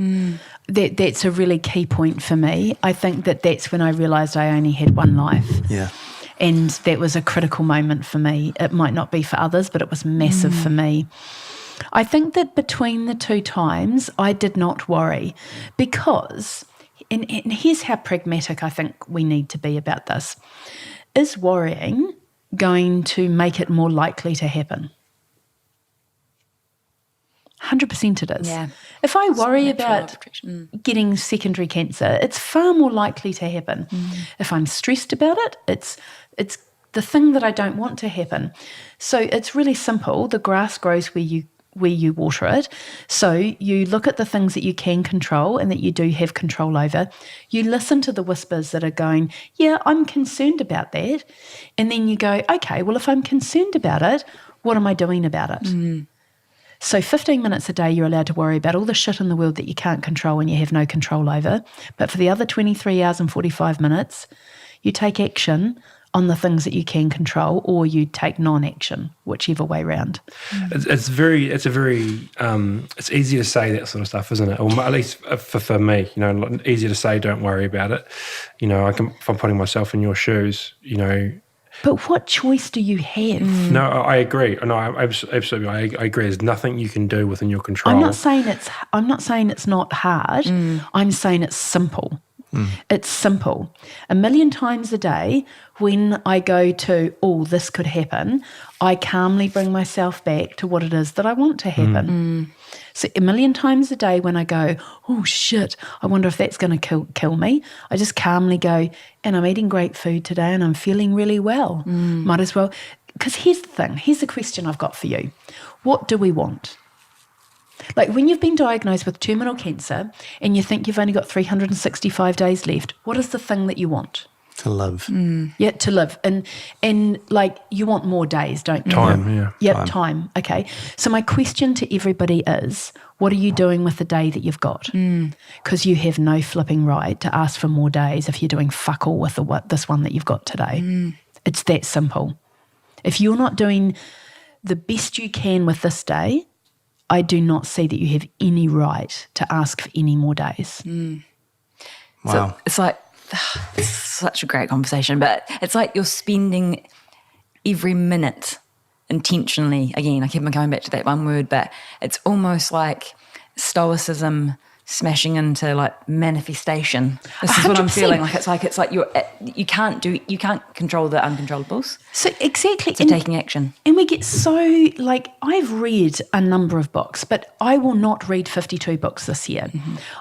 [SPEAKER 2] That's a really key point for me. I think that's when I realised I only had one life.
[SPEAKER 1] Yeah.
[SPEAKER 2] And that was a critical moment for me. It might not be for others, but it was massive for me. I think that between the two times, I did not worry, because... And here's how pragmatic I think we need to be about this. Is worrying going to make it more likely to happen? 100% it is.
[SPEAKER 3] Yeah.
[SPEAKER 2] If I worry about getting secondary cancer, it's far more likely to happen. If I'm stressed about it, it's the thing that I don't want to happen. So it's really simple. The grass grows where you water it. So you look at the things that you can control and that you do have control over. You listen to the whispers that are going, yeah, I'm concerned about that. And then you go, okay, well, if I'm concerned about it, what am I doing about it? So 15 minutes a day, you're allowed to worry about all the shit in the world that you can't control and you have no control over. But for the other 23 hours and 45 minutes, you take action on the things that you can control, or you take non-action, whichever way round.
[SPEAKER 4] It's easy to say that sort of stuff, isn't it? Or at least for me, easier to say, don't worry about it. If I'm putting myself in your shoes,
[SPEAKER 2] But what choice do you have?
[SPEAKER 4] No, I agree. No, absolutely. I agree. There's nothing you can do within your control.
[SPEAKER 2] I'm not saying it's not hard. I'm saying it's simple. It's simple. 1 million times a day, when I go to, this could happen, I calmly bring myself back to what it is that I want to happen. So 1 million times a day when I go, oh shit, I wonder if that's going to kill me, I just calmly go, and I'm eating great food today and I'm feeling really well. Might as well. Because here's the thing. Here's the question I've got for you. What do we want? Like, when you've been diagnosed with terminal cancer and you think you've only got 365 days left, what is the thing that you want?
[SPEAKER 1] To live.
[SPEAKER 2] Yeah, to live. And like, you want more days, don't you?
[SPEAKER 4] Time, yeah.
[SPEAKER 2] Yep, time. Okay. So my question to everybody is, what are you doing with the day that you've got? Because you have no flipping right to ask for more days if you're doing fuck all with this one that you've got today. It's that simple. If you're not doing the best you can with this day, I do not see that you have any right to ask for any more days.
[SPEAKER 1] Wow.
[SPEAKER 3] So it's like, it's such a great conversation, but it's like you're spending every minute intentionally. Again, I keep on going back to that one word, but it's almost like stoicism smashing into like manifestation. This is what I'm feeling like. It's like you can't control the uncontrollables.
[SPEAKER 2] So exactly.
[SPEAKER 3] So taking action.
[SPEAKER 2] And we get so, like, I've read a number of books, but I will not read 52 books this year.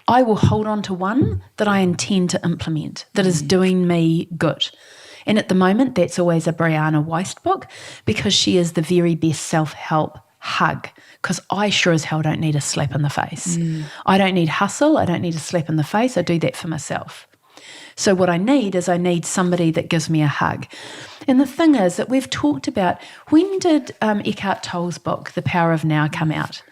[SPEAKER 2] I will hold on to one that I intend to implement, that is doing me good. And at the moment, that's always a Brianna Weist book because she is the very best self-help hug, because I sure as hell don't need a slap in the face. I don't need hustle. I don't need a slap in the face. I do that for myself. So what I need is somebody that gives me a hug. And the thing is that we've talked about, when did Eckhart Tolle's book, The Power of Now, come out?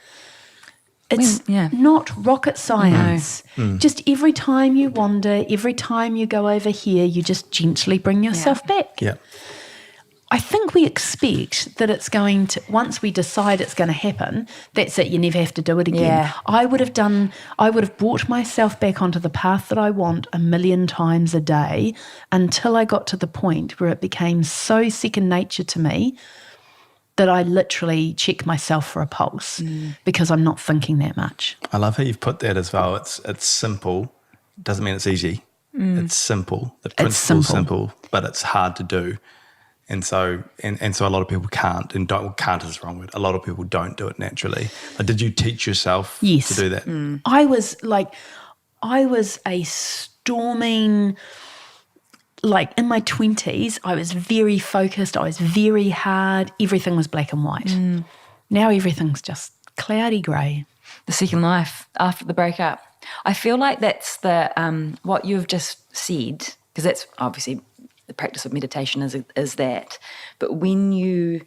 [SPEAKER 2] It's not rocket science. Just every time you wander, every time you go over here, you just gently bring yourself back.
[SPEAKER 1] Yeah.
[SPEAKER 2] I think we expect that it's going to, once we decide it's going to happen, that's it, you never have to do it again.
[SPEAKER 3] Yeah.
[SPEAKER 2] I would have brought myself back onto the path that I want 1,000,000 times a day until I got to the point where it became so second nature to me that I literally check myself for a pulse because I'm not thinking that much.
[SPEAKER 1] I love how you've put that as well. It's simple. Doesn't mean it's easy. It's simple. The principle's simple, but it's hard to do. And so a lot of people can't, and can't is the wrong word. A lot of people don't do it naturally. Did you teach yourself to do that?
[SPEAKER 2] I was a storming, like in my 20s, I was very focused. I was very hard. Everything was black and white. Now everything's just cloudy grey.
[SPEAKER 3] The second life after the breakup. I feel like that's the what you've just said, because that's obviously the practice of meditation is that. But when you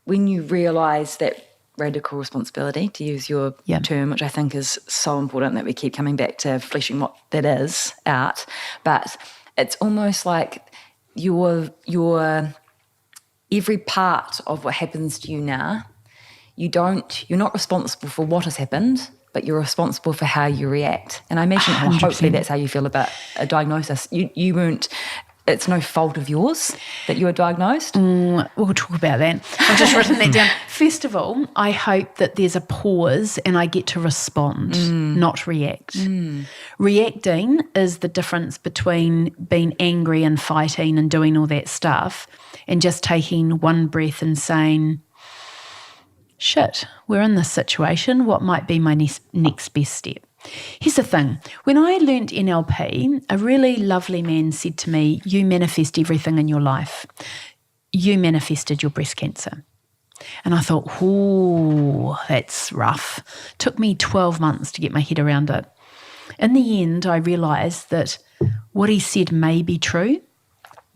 [SPEAKER 3] realise that radical responsibility, to use your term, which I think is so important that we keep coming back to fleshing what that is out, but it's almost like your every part of what happens to you now, you're not responsible for what has happened, but you're responsible for how you react. And I imagine hopefully that's how you feel about a diagnosis. You weren't, it's no fault of yours that you were diagnosed.
[SPEAKER 2] We'll talk about that. I've just written that down. First of all, I hope that there's a pause and I get to respond, not react. Reacting is the difference between being angry and fighting and doing all that stuff and just taking one breath and saying, shit, we're in this situation. What might be my next best step? Here's the thing. When I learnt NLP, a really lovely man said to me, you manifest everything in your life. You manifested your breast cancer. And I thought, ooh, that's rough. Took me 12 months to get my head around it. In the end, I realised that what he said may be true,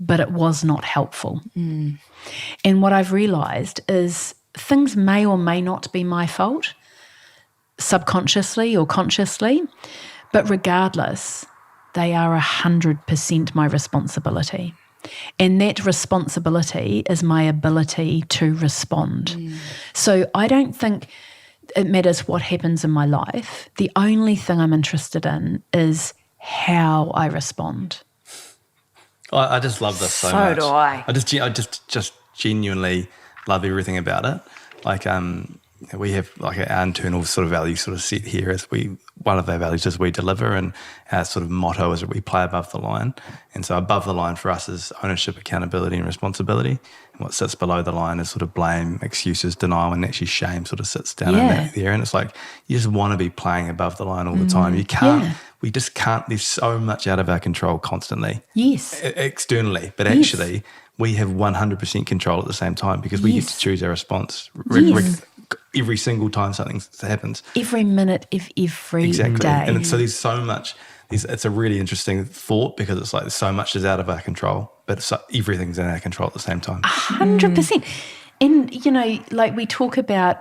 [SPEAKER 2] but it was not helpful. And what I've realised is things may or may not be my fault, subconsciously or consciously, but regardless, they are 100% my responsibility. And that responsibility is my ability to respond. So I don't think it matters what happens in my life. The only thing I'm interested in is how I respond.
[SPEAKER 1] I just love this so much.
[SPEAKER 3] So do I.
[SPEAKER 1] I just genuinely love everything about it. Like, we have like our internal sort of value sort of set here as one of our values is we deliver, and our sort of motto is that we play above the line. And so above the line for us is ownership, accountability and responsibility. And what sits below the line is sort of blame, excuses, denial, and actually shame sort of sits down in that there. And it's like you just want to be playing above the line all the time. You can't, we just can't, there's so much out of our control constantly.
[SPEAKER 2] Yes.
[SPEAKER 1] Externally, but actually we have 100% control at the same time because we get to choose our response every single time something happens.
[SPEAKER 2] Every minute of every day.
[SPEAKER 1] And so there's so much, it's a really interesting thought because it's like there's so much is out of our control, but everything's in our control at the same time.
[SPEAKER 2] 100%. And, like we talk about,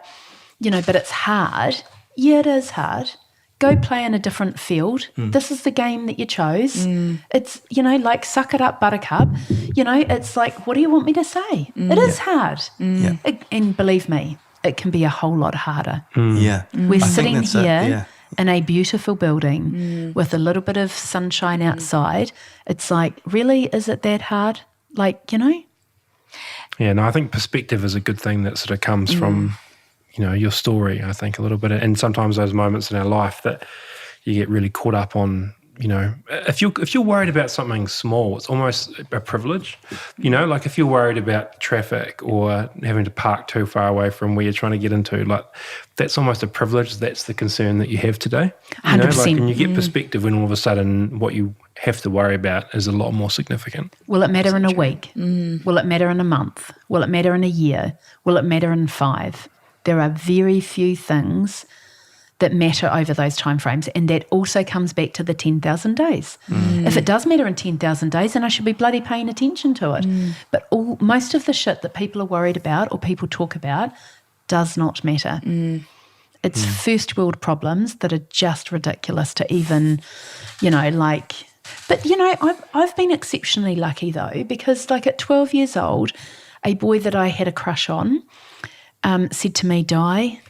[SPEAKER 2] but it's hard. Yeah, it is hard. Go play in a different field. This is the game that you chose. It's, like suck it up, buttercup. It's like, what do you want me to say? It is hard. And believe me, it can be a whole lot harder. We're sitting here in a beautiful building with a little bit of sunshine outside. It's like, really, is it that hard? Like,
[SPEAKER 4] Yeah, no, I think perspective is a good thing that sort of comes from your story, I think, a little bit. And sometimes those moments in our life that you get really caught up on if you're worried about something small, it's almost a privilege. Like if you're worried about traffic or having to park too far away from where you're trying to get into, like that's almost a privilege. That's the concern that you have today.
[SPEAKER 2] 100%.
[SPEAKER 4] And you get perspective when all of a sudden what you have to worry about is a lot more significant.
[SPEAKER 2] Will it matter in a week? Will it matter in a month? Will it matter in a year? Will it matter in 5? There are very few things that matter over those timeframes, and that also comes back to the 10,000 days. If it does matter in 10,000 days, then I should be bloody paying attention to it. But most of the shit that people are worried about or people talk about does not matter. It's first world problems that are just ridiculous to even, But, I've been exceptionally lucky though, because like at 12 years old, a boy that I had a crush on said to me, Di,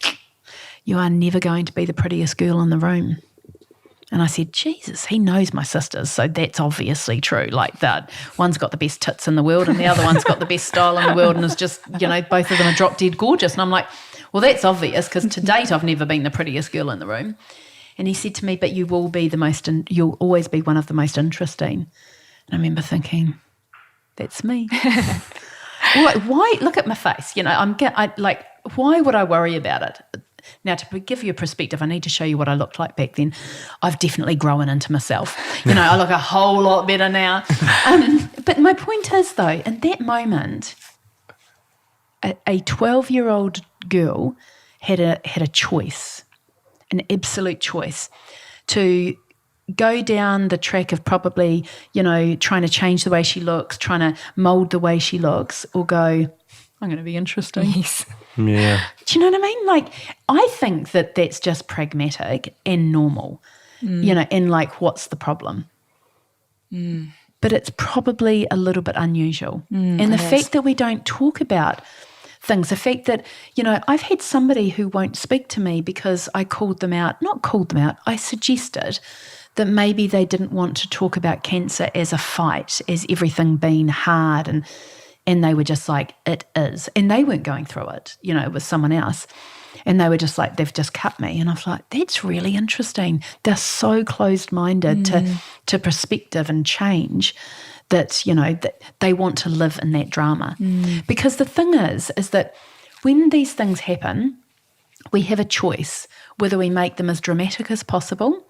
[SPEAKER 2] you are never going to be the prettiest girl in the room. And I said, Jesus, he knows my sisters, so that's obviously true. Like that, one's got the best tits in the world and the other one's got the best style in the world and is just, both of them are drop dead gorgeous. And I'm like, well, that's obvious because to date I've never been the prettiest girl in the room. And he said to me, but you will be you'll always be one of the most interesting. And I remember thinking, that's me. Why? Look at my face. Why would I worry about it? Now, to give you a perspective, I need to show you what I looked like back then. I've definitely grown into myself. I look a whole lot better now. But my point is, though, in that moment, a 12-year-old girl had a choice, an absolute choice, to go down the track of probably, trying to change the way she looks, trying to mould the way she looks, or go, I'm going to be interesting.
[SPEAKER 3] Yes.
[SPEAKER 4] Yeah.
[SPEAKER 2] Do you know what I mean? Like, I think that that's just pragmatic and normal, and like, what's the problem? But it's probably a little bit unusual. And the fact that we don't talk about things, the fact that, I've had somebody who won't speak to me because I I suggested that maybe they didn't want to talk about cancer as a fight, as everything being hard, and they were just like, it is. And they weren't going through it, it was someone else. And they were just like, they've just cut me. And I was like, that's really interesting. They're so closed-minded to perspective and change that, that they want to live in that drama. Because the thing is that when these things happen, we have a choice whether we make them as dramatic as possible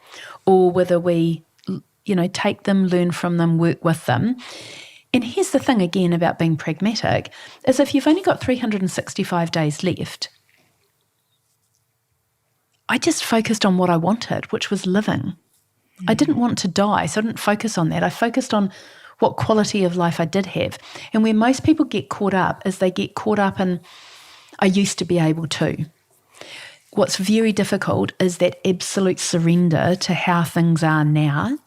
[SPEAKER 2] or whether we, take them, learn from them, work with them. And here's the thing again about being pragmatic, is if you've only got 365 days left, I just focused on what I wanted, which was living. I didn't want to die, so I didn't focus on that. I focused on what quality of life I did have. And where most people get caught up is they get caught up in, I used to be able to. What's very difficult is that absolute surrender to how things are now,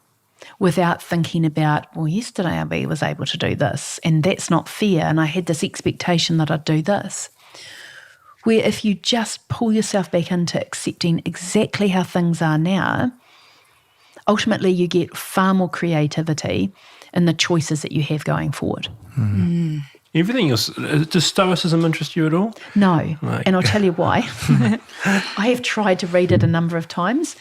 [SPEAKER 2] without thinking about, well, yesterday I was able to do this, and that's not fair, and I had this expectation that I'd do this. Where if you just pull yourself back into accepting exactly how things are now, ultimately you get far more creativity in the choices that you have going forward.
[SPEAKER 4] Everything else, does Stoicism interest you at all?
[SPEAKER 2] No, and I'll tell you why. I have tried to read it a number of times,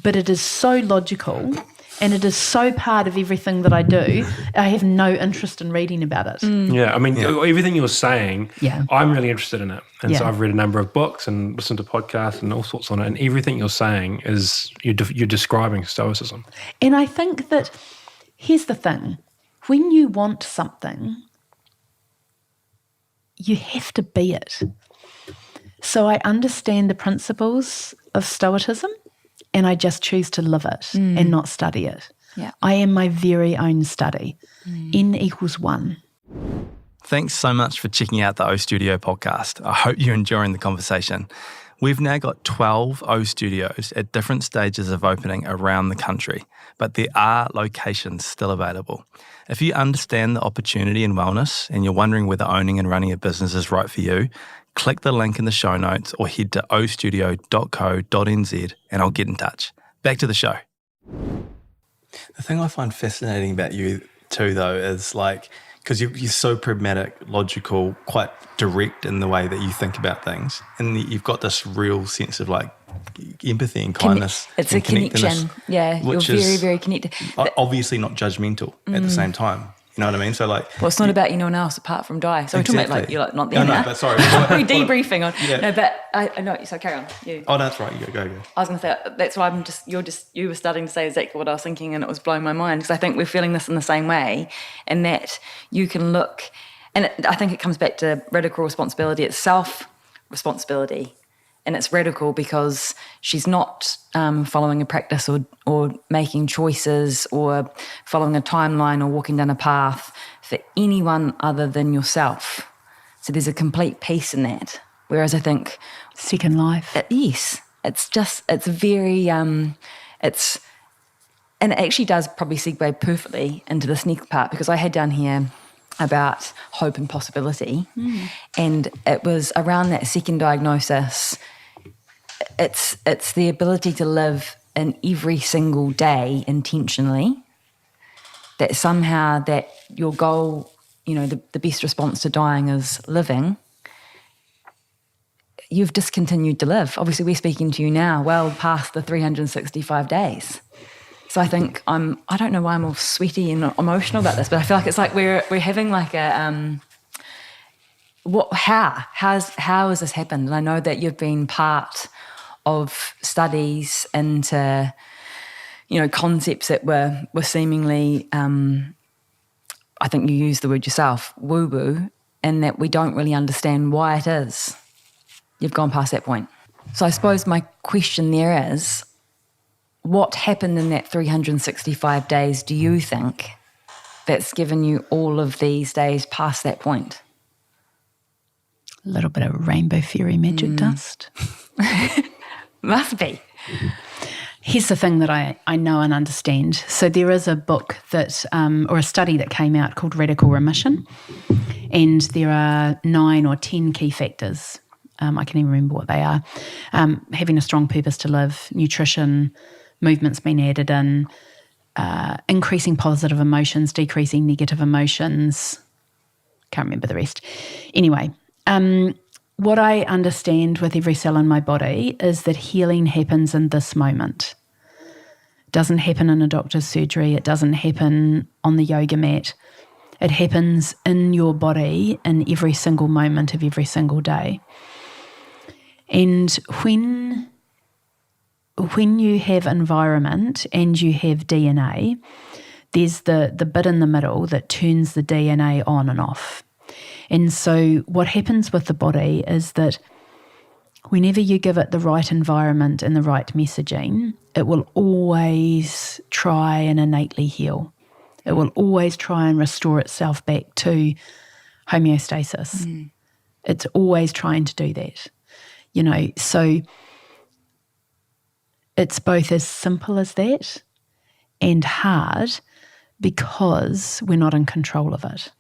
[SPEAKER 2] but it is so logical and it is so part of everything that I do, I have no interest in reading about it.
[SPEAKER 4] Yeah, I mean, everything you're saying, I'm really interested in it. And so I've read a number of books and listened to podcasts and all sorts on it, and everything you're saying is you're describing Stoicism.
[SPEAKER 2] And I think that, here's the thing, when you want something, you have to be it. So I understand the principles of Stoicism, and I just choose to live it and not study it.
[SPEAKER 3] Yeah.
[SPEAKER 2] I am my very own study. N=1.
[SPEAKER 1] Thanks so much for checking out the O Studio podcast. I hope you're enjoying the conversation. We've now got 12 O Studios at different stages of opening around the country, but there are locations still available. If you understand the opportunity in wellness and you're wondering whether owning and running a business is right for you, click the link in the show notes or head to ostudio.co.nz and I'll get in touch. Back to the show. The thing I find fascinating about you too, though, is like, because you're so pragmatic, logical, quite direct in the way that you think about things. And you've got this real sense of like empathy and kindness.
[SPEAKER 3] It's
[SPEAKER 1] and
[SPEAKER 3] a connection. Yeah, you're very, very connected.
[SPEAKER 1] Obviously not judgmental at the same time. You know what I mean? So like...
[SPEAKER 3] Well, it's not about anyone else apart from Di. So we're talking about like, you're like not there now.
[SPEAKER 1] No, but sorry.
[SPEAKER 3] We're debriefing on...
[SPEAKER 1] Yeah.
[SPEAKER 3] No, but I know, so carry on. You.
[SPEAKER 1] Oh, that's right. You go.
[SPEAKER 3] I was going to say, that's why you were starting to say exactly what I was thinking, and it was blowing my mind, because I think we're feeling this in the same way, and that you can look... And I think it comes back to radical responsibility. It's self-responsibility. And it's radical because she's not following a practice or making choices or following a timeline or walking down a path for anyone other than yourself. So there's a complete peace in that. Whereas I think...
[SPEAKER 2] Second life.
[SPEAKER 3] Yes. It's very... And it actually does probably segue perfectly into this next part, because I had down here about hope and possibility. And it was around that second diagnosis... It's the ability to live in every single day intentionally, that somehow that your goal, the best response to dying is living. You've discontinued to live. Obviously, we're speaking to you now well past the 365 days. So I think I don't know why I'm all sweaty and emotional about this, but I feel like it's like we're having like a... How has this happened? And I know that you've been part of studies into, concepts that were seemingly, I think you used the word yourself, woo-woo, and that we don't really understand why it is. You've gone past that point. So I suppose my question there is, what happened in that 365 days, do you think, that's given you all of these days past that point?
[SPEAKER 2] A little bit of rainbow fairy magic dust.
[SPEAKER 3] Must be.
[SPEAKER 2] Here's the thing that I know and understand. So there is a book that, or a study that came out called Radical Remission, and there are 9 or 10 key factors. I can't even remember what they are. Having a strong purpose to live, nutrition, movement's been added in, increasing positive emotions, decreasing negative emotions. Can't remember the rest. Anyway, what I understand with every cell in my body is that healing happens in this moment. It doesn't happen in a doctor's surgery. It doesn't happen on the yoga mat. It happens in your body in every single moment of every single day. And when you have environment and you have DNA, there's the bit in the middle that turns the DNA on and off. And so what happens with the body is that whenever you give it the right environment and the right messaging, it will always try and innately heal. It will always try and restore itself back to homeostasis. It's always trying to do that. So it's both as simple as that and hard because we're not in control of it.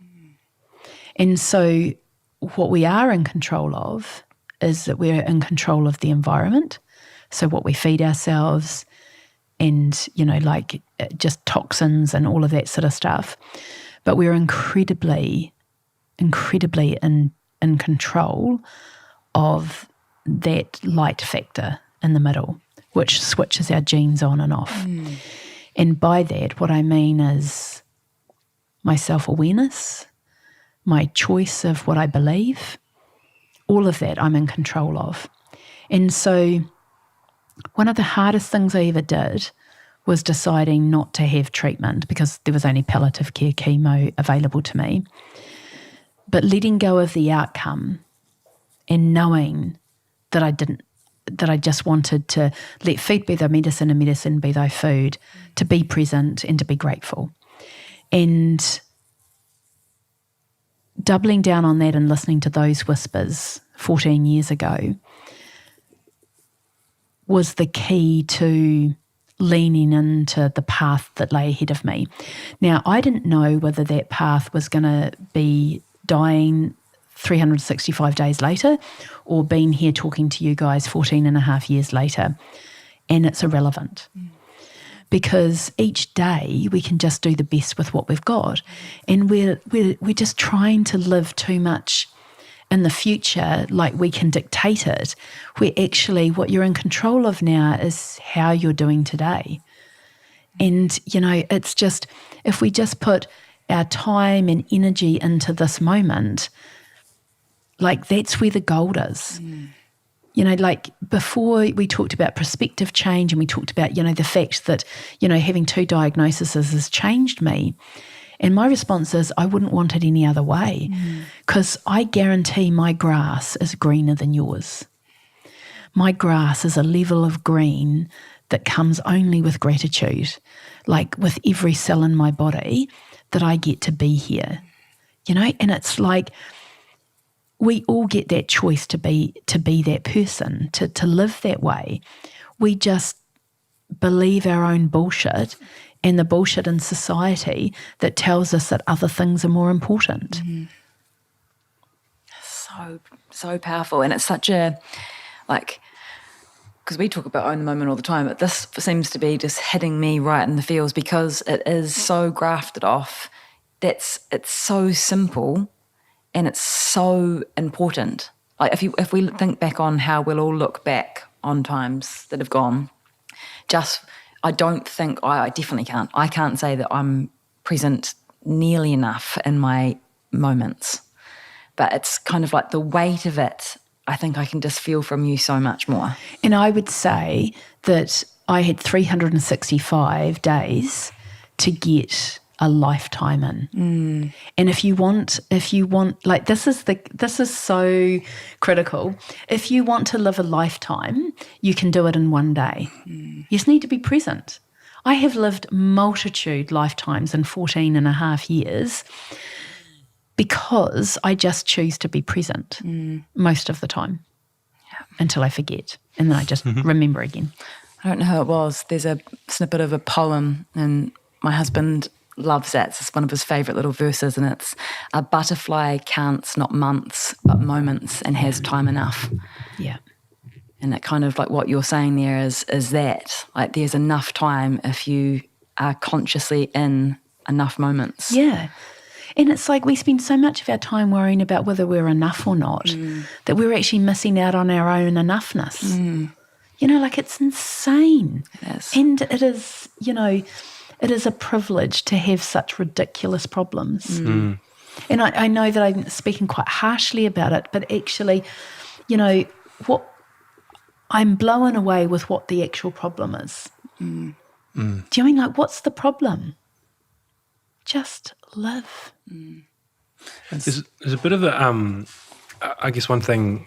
[SPEAKER 2] And so what we are in control of is that we're in control of the environment. So what we feed ourselves and, just toxins and all of that sort of stuff. But we're incredibly in control of that light factor in the middle, which switches our genes on and off. And by that, what I mean is my self-awareness, my choice of what I believe, all of that I'm in control of. And so one of the hardest things I ever did was deciding not to have treatment because there was only palliative care chemo available to me. But letting go of the outcome and knowing that I just wanted to let food be thy medicine and medicine be thy food, to be present and to be grateful. And doubling down on that and listening to those whispers 14 years ago was the key to leaning into the path that lay ahead of me. Now, I didn't know whether that path was going to be dying 365 days later or being here talking to you guys 14 and a half years later. And it's irrelevant. Because each day we can just do the best with what we've got. And we're just trying to live too much in the future, like we can dictate it, where actually what you're in control of now is how you're doing today. And, it's just, if we just put our time and energy into this moment, like that's where the gold is. Like before we talked about perspective change, and we talked about, the fact that, having 2 diagnoses has changed me. And my response is, I wouldn't want it any other way, because I guarantee my grass is greener than yours. My grass is a level of green that comes only with gratitude, like with every cell in my body that I get to be here, and it's like we all get that choice to be that person, to live that way. We just believe our own bullshit and the bullshit in society that tells us that other things are more important.
[SPEAKER 3] So powerful. And it's such a, because we talk about own the moment all the time, but this seems to be just hitting me right in the feels, because it is so grafted off. It's so simple and it's so important. Like if we think back on how we'll all look back on times that have gone, I definitely can't. I can't say that I'm present nearly enough in my moments. But it's kind of like the weight of it, I think I can just feel from you so much more.
[SPEAKER 2] And I would say that I had 365 days to get a lifetime in. And if you want, like this is so critical. If you want to live a lifetime, you can do it in one day. You just need to be present. I have lived multitude lifetimes in 14 and a half years because I just choose to be present most of the time until I forget. And then I just remember again.
[SPEAKER 3] I don't know how it was. There's a snippet of a poem, and my husband loves that. It's one of his favourite little verses, and it's, a butterfly counts not months but moments and has time enough.
[SPEAKER 2] Yeah.
[SPEAKER 3] And that kind of like what you're saying there is that, like, there's enough time if you are consciously in enough moments.
[SPEAKER 2] Yeah. And it's like we spend so much of our time worrying about whether we're enough or not, that we're actually missing out on our own enoughness. Like it's insane.
[SPEAKER 3] It is.
[SPEAKER 2] And it is, it is a privilege to have such ridiculous problems. And I know that I'm speaking quite harshly about it, but actually, what I'm blown away with what the actual problem is. Do you mean, like, what's the problem? Just live.
[SPEAKER 4] There's a bit of a, I guess one thing,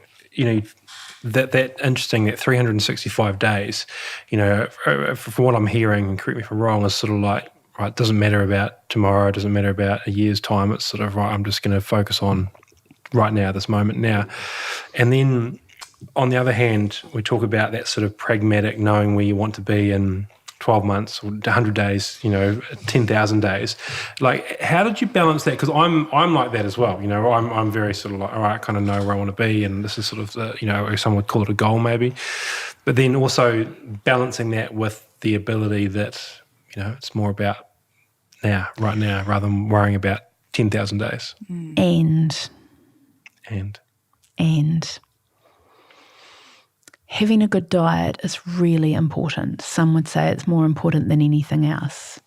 [SPEAKER 4] that interesting, that 365 days, from what I'm hearing, and correct me if I'm wrong, is sort of like, right, it doesn't matter about tomorrow, it doesn't matter about a year's time, it's sort of, right, I'm just going to focus on right now, this moment now. And then on the other hand, we talk about that sort of pragmatic knowing where you want to be in 12 months or 100 days, 10,000 days. Like, how did you balance that? Because I'm like that as well. I'm very sort of like, all right, I kind of know where I want to be, and this is sort of the, some would call it a goal maybe. But then also balancing that with the ability that, it's more about now, right now, rather than worrying about 10,000 days.
[SPEAKER 2] And having a good diet is really important. Some would say it's more important than anything else.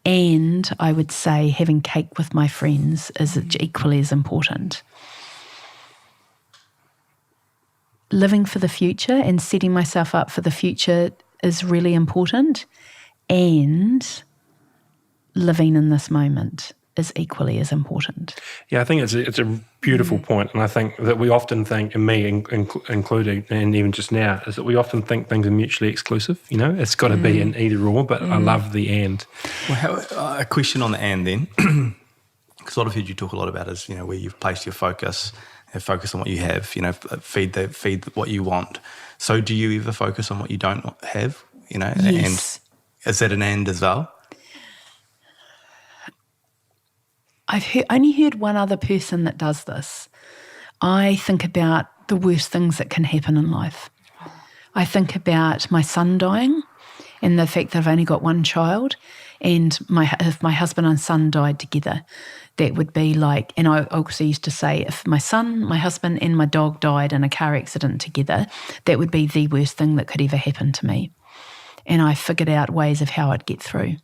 [SPEAKER 2] And I would say having cake with my friends is equally as important. Living for the future and setting myself up for the future is really important. And living in this moment is equally as important.
[SPEAKER 4] Yeah, I think it's a beautiful point, and I think that we often think, and me including, and even just now, is that we often think things are mutually exclusive. It's got to be an either or, but I love the and.
[SPEAKER 1] Well, a question on the and then, because what I've heard you talk a lot about is where you've placed your focus, focus on what you have. Feed what you want. So, do you ever focus on what you don't have?
[SPEAKER 2] Yes.
[SPEAKER 1] And is that an and as well?
[SPEAKER 2] I've only heard one other person that does this. I think about the worst things that can happen in life. I think about my son dying and the fact that I've only got one child, and if my husband and son died together, that would be like, and I also used to say, if my son, my husband, and my dog died in a car accident together, that would be the worst thing that could ever happen to me. And I figured out ways of how I'd get through.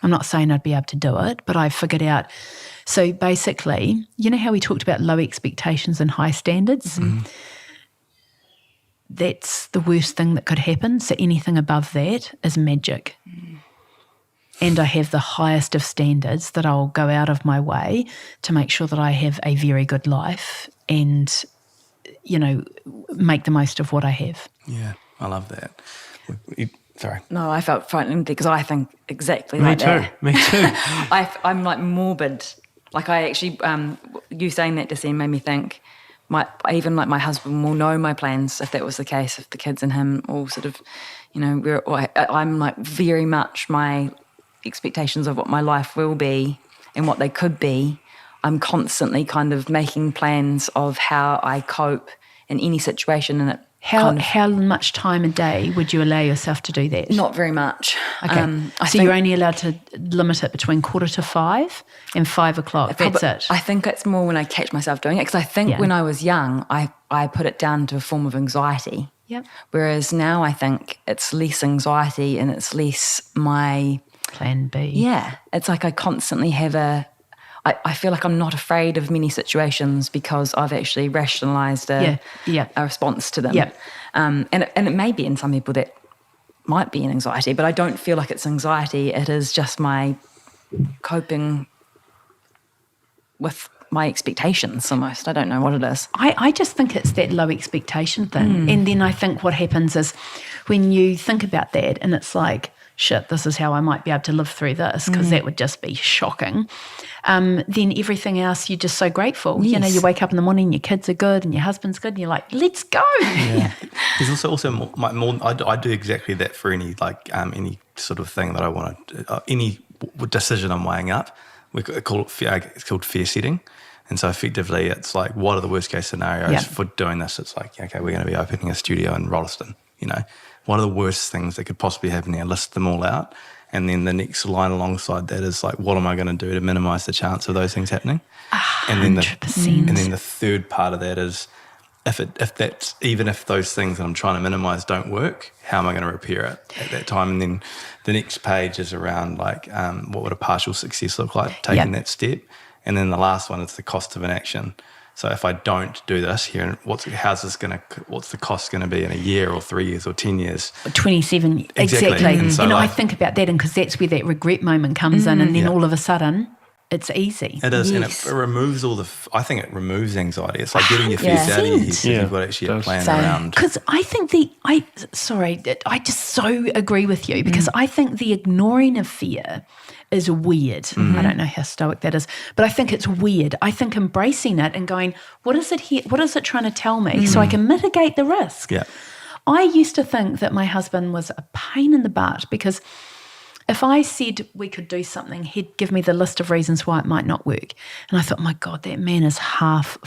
[SPEAKER 2] I'm not saying I'd be able to do it, but I figured out. So basically, you know how we talked about low expectations and high standards? That's the worst thing that could happen. So anything above that is magic. And I have the highest of standards that I'll go out of my way to make sure that I have a very good life and, you know, make the most of what I have.
[SPEAKER 1] Yeah, I love that. Sorry.
[SPEAKER 3] No, I felt frightened because I think exactly like that.
[SPEAKER 4] Me too.
[SPEAKER 3] I'm like morbid. Like I actually, you saying that just then made me think, even like my husband will know my plans if that was the case, if the kids and him all sort of, you know, I'm like very much my expectations of what my life will be and what they could be. I'm constantly kind of making plans of how I cope in any situation, and it
[SPEAKER 2] How much time a day would you allow yourself to do that?
[SPEAKER 3] Not very much.
[SPEAKER 2] Okay. So you're only allowed to limit it between 4:45 and 5 o'clock. That's it.
[SPEAKER 3] I think it's more when I catch myself doing it, because I think when I was young, I put it down to a form of anxiety.
[SPEAKER 2] Yep.
[SPEAKER 3] Whereas now I think it's less anxiety and it's less my
[SPEAKER 2] Plan B.
[SPEAKER 3] Yeah. It's like I constantly have I feel like I'm not afraid of many situations because I've actually rationalised a response to them.
[SPEAKER 2] Yep.
[SPEAKER 3] And it may be in some people that might be an anxiety, but I don't feel like it's anxiety. It is just my coping with my expectations almost. I don't know what it is.
[SPEAKER 2] I just think it's that low expectation thing. And then I think what happens is when you think about that and it's like, shit, this is how I might be able to live through this, because that would just be shocking. Then everything else, you're just so grateful.
[SPEAKER 3] Yes.
[SPEAKER 2] You know, you wake up in the morning, your kids are good and your husband's good and you're like, let's go.
[SPEAKER 1] Yeah. There's also more I do exactly that for any any sort of thing that I want to, any decision I'm weighing up. It's called fear setting. And so effectively it's like, what are the worst case scenarios for doing this? It's like, okay, we're going to be opening a studio in Rolleston, you know. What are the worst things that could possibly happen here? List them all out. And then the next line alongside that is like, what am I going to do to minimise the chance of those things happening?
[SPEAKER 2] 100%.
[SPEAKER 1] And then the third part of that is, if those things that I'm trying to minimise don't work, how am I going to repair it at that time? And then the next page is around like, what would a partial success look like, taking that step? And then the last one is the cost of inaction. So if I don't do this here, what's the cost going to be in a year or 3 years or 10 years?
[SPEAKER 2] 27, exactly.
[SPEAKER 1] And so
[SPEAKER 2] I think about that, and because that's where that regret moment comes in, and then all of a sudden it's easy.
[SPEAKER 1] It is, and it removes I think it removes anxiety. It's like getting your fears out of your head. You've got actually a plan around.
[SPEAKER 2] Because I think I just so agree with you, because I think the ignoring of fear is weird. I don't know how stoic that is, but I think it's weird. I think embracing it and going, what is it here? What is it trying to tell me so I can mitigate the risk?
[SPEAKER 1] Yeah.
[SPEAKER 2] I used to think that my husband was a pain in the butt, because if I said we could do something, he'd give me the list of reasons why it might not work. And I thought, my God, that man is half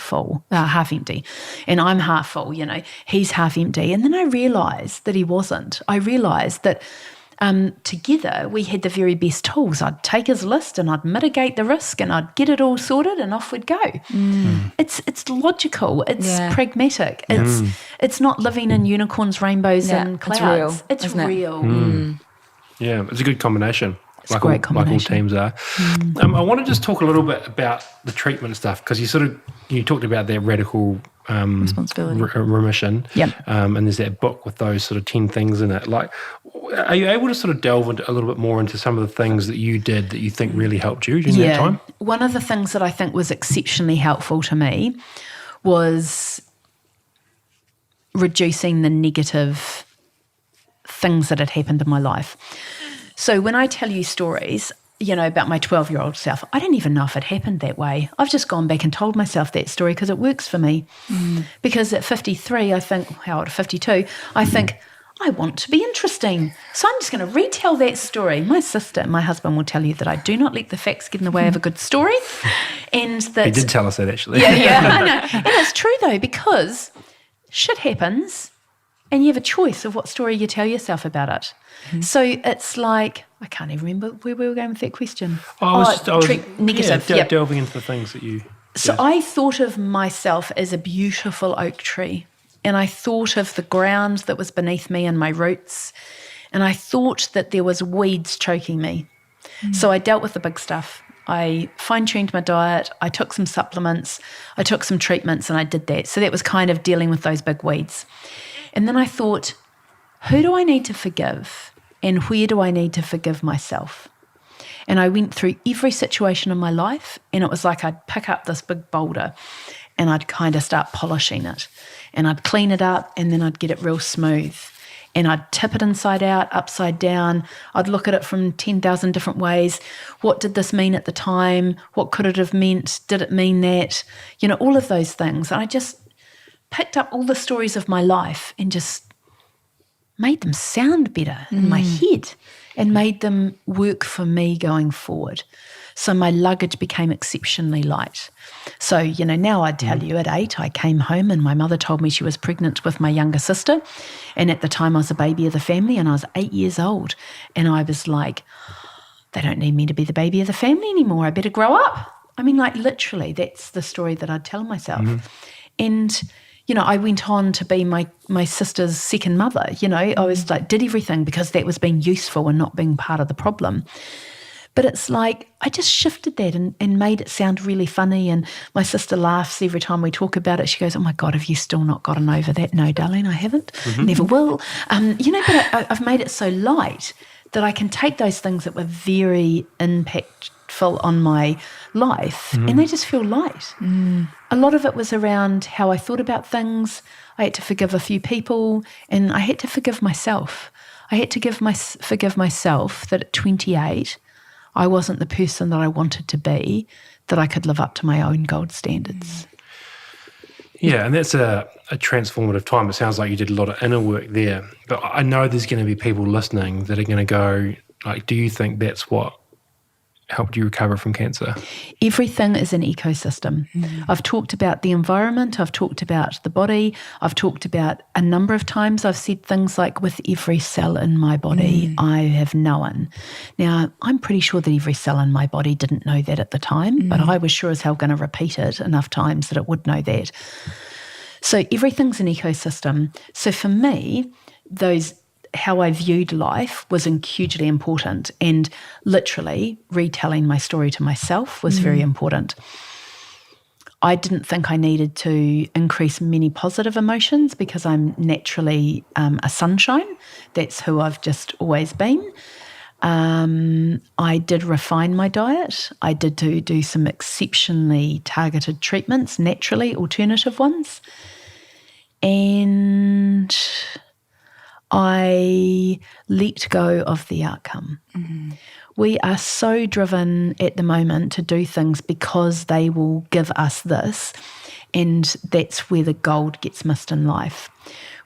[SPEAKER 2] empty. And I'm half full, you know, he's half empty. And then I realised that he wasn't. I realised that together we had the very best tools. I'd take his list and I'd mitigate the risk and I'd get it all sorted and off we'd go. It's logical. It's pragmatic. It's not living in unicorns, rainbows and clouds. It's real.
[SPEAKER 4] Yeah, it's a good combination.
[SPEAKER 2] It's a great combination.
[SPEAKER 4] Like all teams are. I want to just talk a little bit about the treatment stuff, because you talked about that radical
[SPEAKER 3] responsibility
[SPEAKER 4] remission.
[SPEAKER 2] Yep.
[SPEAKER 4] And there's that book with those sort of 10 things in it. Like, are you able to sort of delve into a little bit more into some of the things that you did that you think really helped you during that time?
[SPEAKER 2] One of the things that I think was exceptionally helpful to me was reducing the negative things that had happened in my life. So when I tell you stories, you know, about my 12-year-old self, I don't even know if it happened that way. I've just gone back and told myself that story because it works for me. Because at 53, I think, 52, I think, I want to be interesting. So I'm just going to retell that story. My sister and my husband will tell you that I do not let the facts get in the way of a good story. And that,
[SPEAKER 4] he did tell us that, actually.
[SPEAKER 2] Yeah, I know. And it's true, though, because shit happens and you have a choice of what story you tell yourself about it. So it's like, I can't even remember where we were going with that question.
[SPEAKER 4] Negative.
[SPEAKER 2] Yep.
[SPEAKER 4] Delving into the things that you...
[SPEAKER 2] So I thought of myself as a beautiful oak tree, and I thought of the ground that was beneath me and my roots, and I thought that there was weeds choking me. So I dealt with the big stuff. I fine-tuned my diet, I took some supplements, I took some treatments, and I did that. So that was kind of dealing with those big weeds. And then I thought, who do I need to forgive, and where do I need to forgive myself? And I went through every situation in my life, and it was like I'd pick up this big boulder and I'd kind of start polishing it, and I'd clean it up, and then I'd get it real smooth. And I'd tip it inside out, upside down. I'd look at it from 10,000 different ways. What did this mean at the time? What could it have meant? Did it mean that? You know, all of those things. And I just picked up all the stories of my life and just made them sound better in my head and made them work for me going forward. So my luggage became exceptionally light. So, you know, now I tell you at 8, I came home and my mother told me she was pregnant with my younger sister. And at the time I was a baby of the family and I was 8 years old. And I was like, they don't need me to be the baby of the family anymore. I better grow up. I mean, like literally, that's the story that I'd tell myself. And, you know, I went on to be my sister's second mother. You know, I was like, did everything because that was being useful and not being part of the problem. But it's like I just shifted that and made it sound really funny. And my sister laughs every time we talk about it. She goes, oh, my God, have you still not gotten over that? No, darling, I haven't. Never will. You know, but I've made it so light that I can take those things that were very impactful on my life and they just feel light. A lot of it was around how I thought about things. I had to forgive a few people and I had to forgive myself. I had to forgive myself that at 28, I wasn't the person that I wanted to be, that I could live up to my own gold standards.
[SPEAKER 4] Yeah, and that's a transformative time. It sounds like you did a lot of inner work there. But I know there's going to be people listening that are going to go, like, do you think that's what helped you recover from cancer?
[SPEAKER 2] Everything is an ecosystem. I've talked about the environment, I've talked about the body, I've talked about a number of times, I've said things like with every cell in my body, I have known. Now, I'm pretty sure that every cell in my body didn't know that at the time, but I was sure as hell going to repeat it enough times that it would know that. So everything's an ecosystem. So for me, how I viewed life was hugely important, and literally retelling my story to myself was very important. I didn't think I needed to increase many positive emotions because I'm naturally a sunshine. That's who I've just always been. I did refine my diet. I did do some exceptionally targeted treatments, naturally, alternative ones. And I let go of the outcome. We are so driven at the moment to do things because they will give us this, and that's where the gold gets missed in life.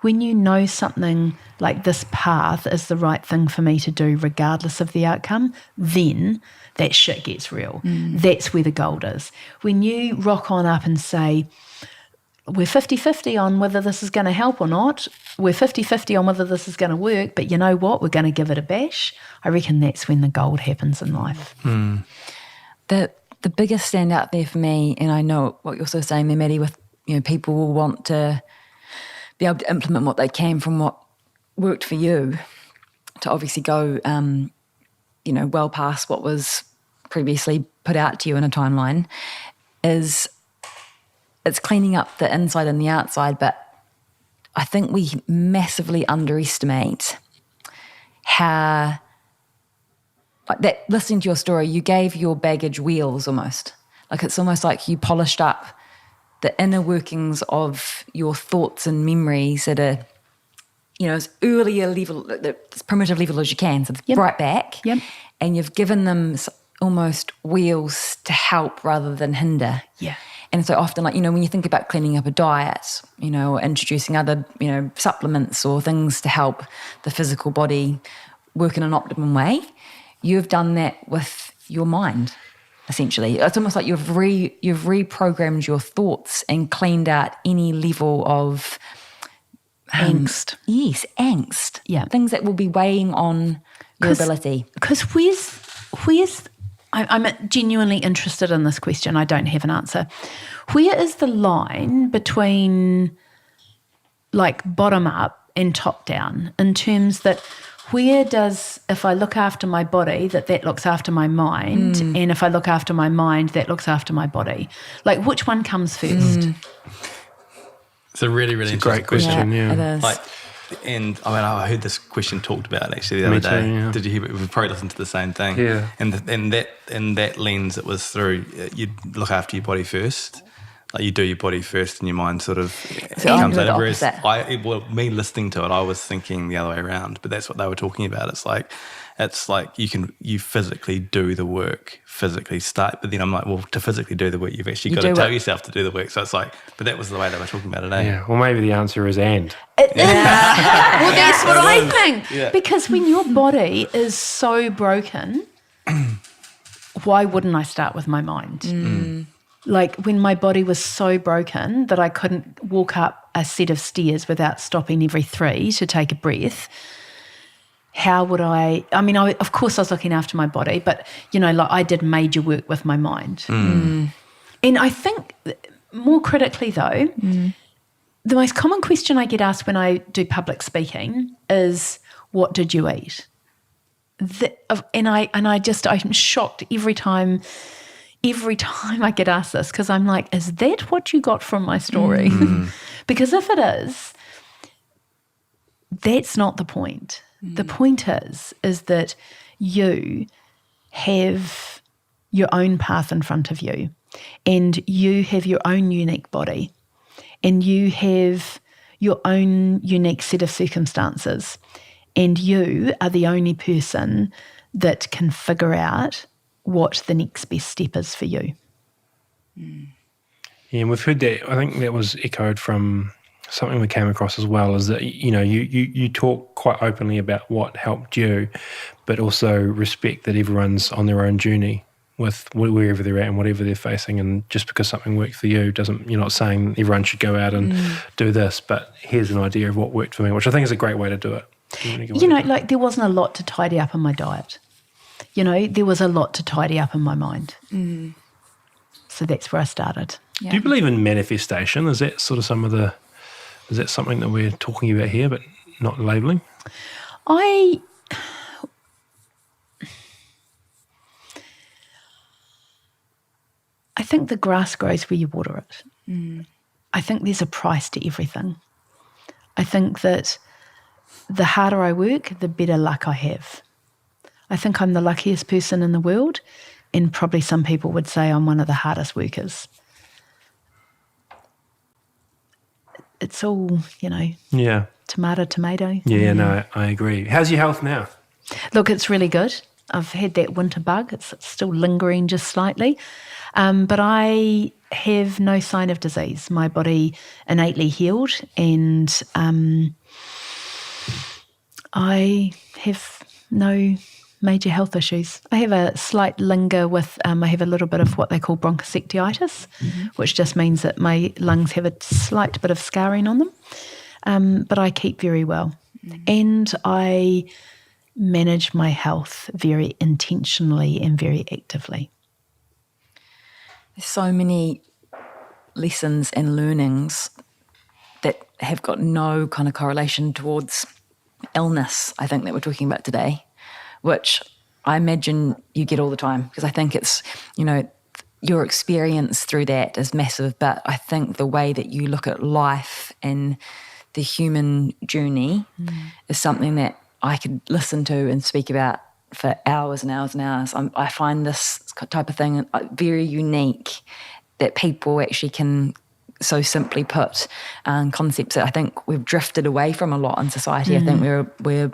[SPEAKER 2] When you know something like this path is the right thing for me to do regardless of the outcome, then that shit gets real. That's where the gold is. When you rock on up and say, we're 50-50 on whether this is going to help or not. We're 50-50 on whether this is going to work, but you know what? We're going to give it a bash. I reckon that's when the gold happens in life.
[SPEAKER 3] The biggest standout there for me, and I know what you're also saying there, Maddie, with, you know, people will want to be able to implement what they can from what worked for you to obviously go, you know, well past what was previously put out to you in a timeline, is it's cleaning up the inside and the outside. But I think we massively underestimate how, like that, listening to your story, you gave your baggage wheels almost. Like it's almost like you polished up the inner workings of your thoughts and memories at a, you know, as early a level, as primitive level as you can, so right back. And you've given them almost wheels to help rather than hinder. And so often, like, you know, when you think about cleaning up a diet, you know, or introducing other, you know, supplements or things to help the physical body work in an optimum way, you've done that with your mind, essentially. It's almost like you've reprogrammed your thoughts and cleaned out any level of
[SPEAKER 2] Angst.
[SPEAKER 3] Yes, angst.
[SPEAKER 2] Yeah.
[SPEAKER 3] Things that will be weighing on your ability.
[SPEAKER 2] Because I'm genuinely interested in this question. I don't have an answer. Where is the line between like bottom up and top down in terms that where does, if I look after my body, that looks after my mind, and if I look after my mind, that looks after my body? Like, which one comes first?
[SPEAKER 1] It's a really, really
[SPEAKER 4] It's a
[SPEAKER 1] interesting
[SPEAKER 4] great question, yeah.
[SPEAKER 3] It is.
[SPEAKER 1] Like, and I mean, I heard this question talked about actually the
[SPEAKER 4] Me
[SPEAKER 1] other day.
[SPEAKER 4] too, yeah.
[SPEAKER 1] Did you hear it? We probably listened to the same thing.
[SPEAKER 4] Yeah.
[SPEAKER 1] And that lens, it was through, you'd look after your body first. Like you do your body first and your mind sort of comes
[SPEAKER 3] the
[SPEAKER 1] later. Whereas
[SPEAKER 3] opposite.
[SPEAKER 1] me listening to it, I was thinking the other way around. But that's what they were talking about. It's like you physically do the work, physically start. But then I'm like, well, to physically do the work, you've actually got to tell yourself to do the work. So it's like, but that was the way they were talking about it. Eh?
[SPEAKER 4] Yeah, well, maybe the answer is and.
[SPEAKER 2] Well, that's what I think. Yeah. Because when your body is so broken, why wouldn't I start with my mind? Like when my body was so broken that I couldn't walk up a set of stairs without stopping every 3 to take a breath, how would I mean, of course I was looking after my body, but, you know, like I did major work with my mind. And I think more critically though, the most common question I get asked when I do public speaking is, what did you eat? I'm shocked every time I get asked this, because I'm like, is that what you got from my story? Because if it is, that's not the point. The point is that you have your own path in front of you, and you have your own unique body, and you have your own unique set of circumstances, and you are the only person that can figure out what the next best step is for you.
[SPEAKER 4] Yeah, and we've heard that. I think that was echoed from something we came across as well, is that, you know, you talk quite openly about what helped you, but also respect that everyone's on their own journey with wherever they're at and whatever they're facing. And just because something worked for you you're not saying everyone should go out and do this, but here's an idea of what worked for me, which I think is a great way to do it.
[SPEAKER 2] Like there wasn't a lot to tidy up in my diet. You know, there was a lot to tidy up in my mind. So that's where I started.
[SPEAKER 3] Yeah.
[SPEAKER 4] Do you believe in manifestation? Is that sort of is that something that we're talking about here but not labelling?
[SPEAKER 2] I think the grass grows where you water it. I think there's a price to everything. I think that the harder I work, the better luck I have. I think I'm the luckiest person in the world, and probably some people would say I'm one of the hardest workers. It's all, you know, tomato, tomato.
[SPEAKER 4] Yeah, no, I agree. How's your health now?
[SPEAKER 2] Look, it's really good. I've had that winter bug. It's still lingering just slightly. But I have no sign of disease. My body innately healed, and I have no major health issues. I have a slight linger with, I have a little bit of what they call bronchosectiitis, which just means that my lungs have a slight bit of scarring on them. But I keep very well. And I manage my health very intentionally and very actively.
[SPEAKER 3] There's so many lessons and learnings that have got no kind of correlation towards illness, I think, that we're talking about today, which I imagine you get all the time, because I think it's, you know, your experience through that is massive, but I think the way that you look at life and the human journey is something that I could listen to and speak about for hours and hours and hours. I find this type of thing very unique, that people actually can so simply put concepts that I think we've drifted away from a lot in society. I think we're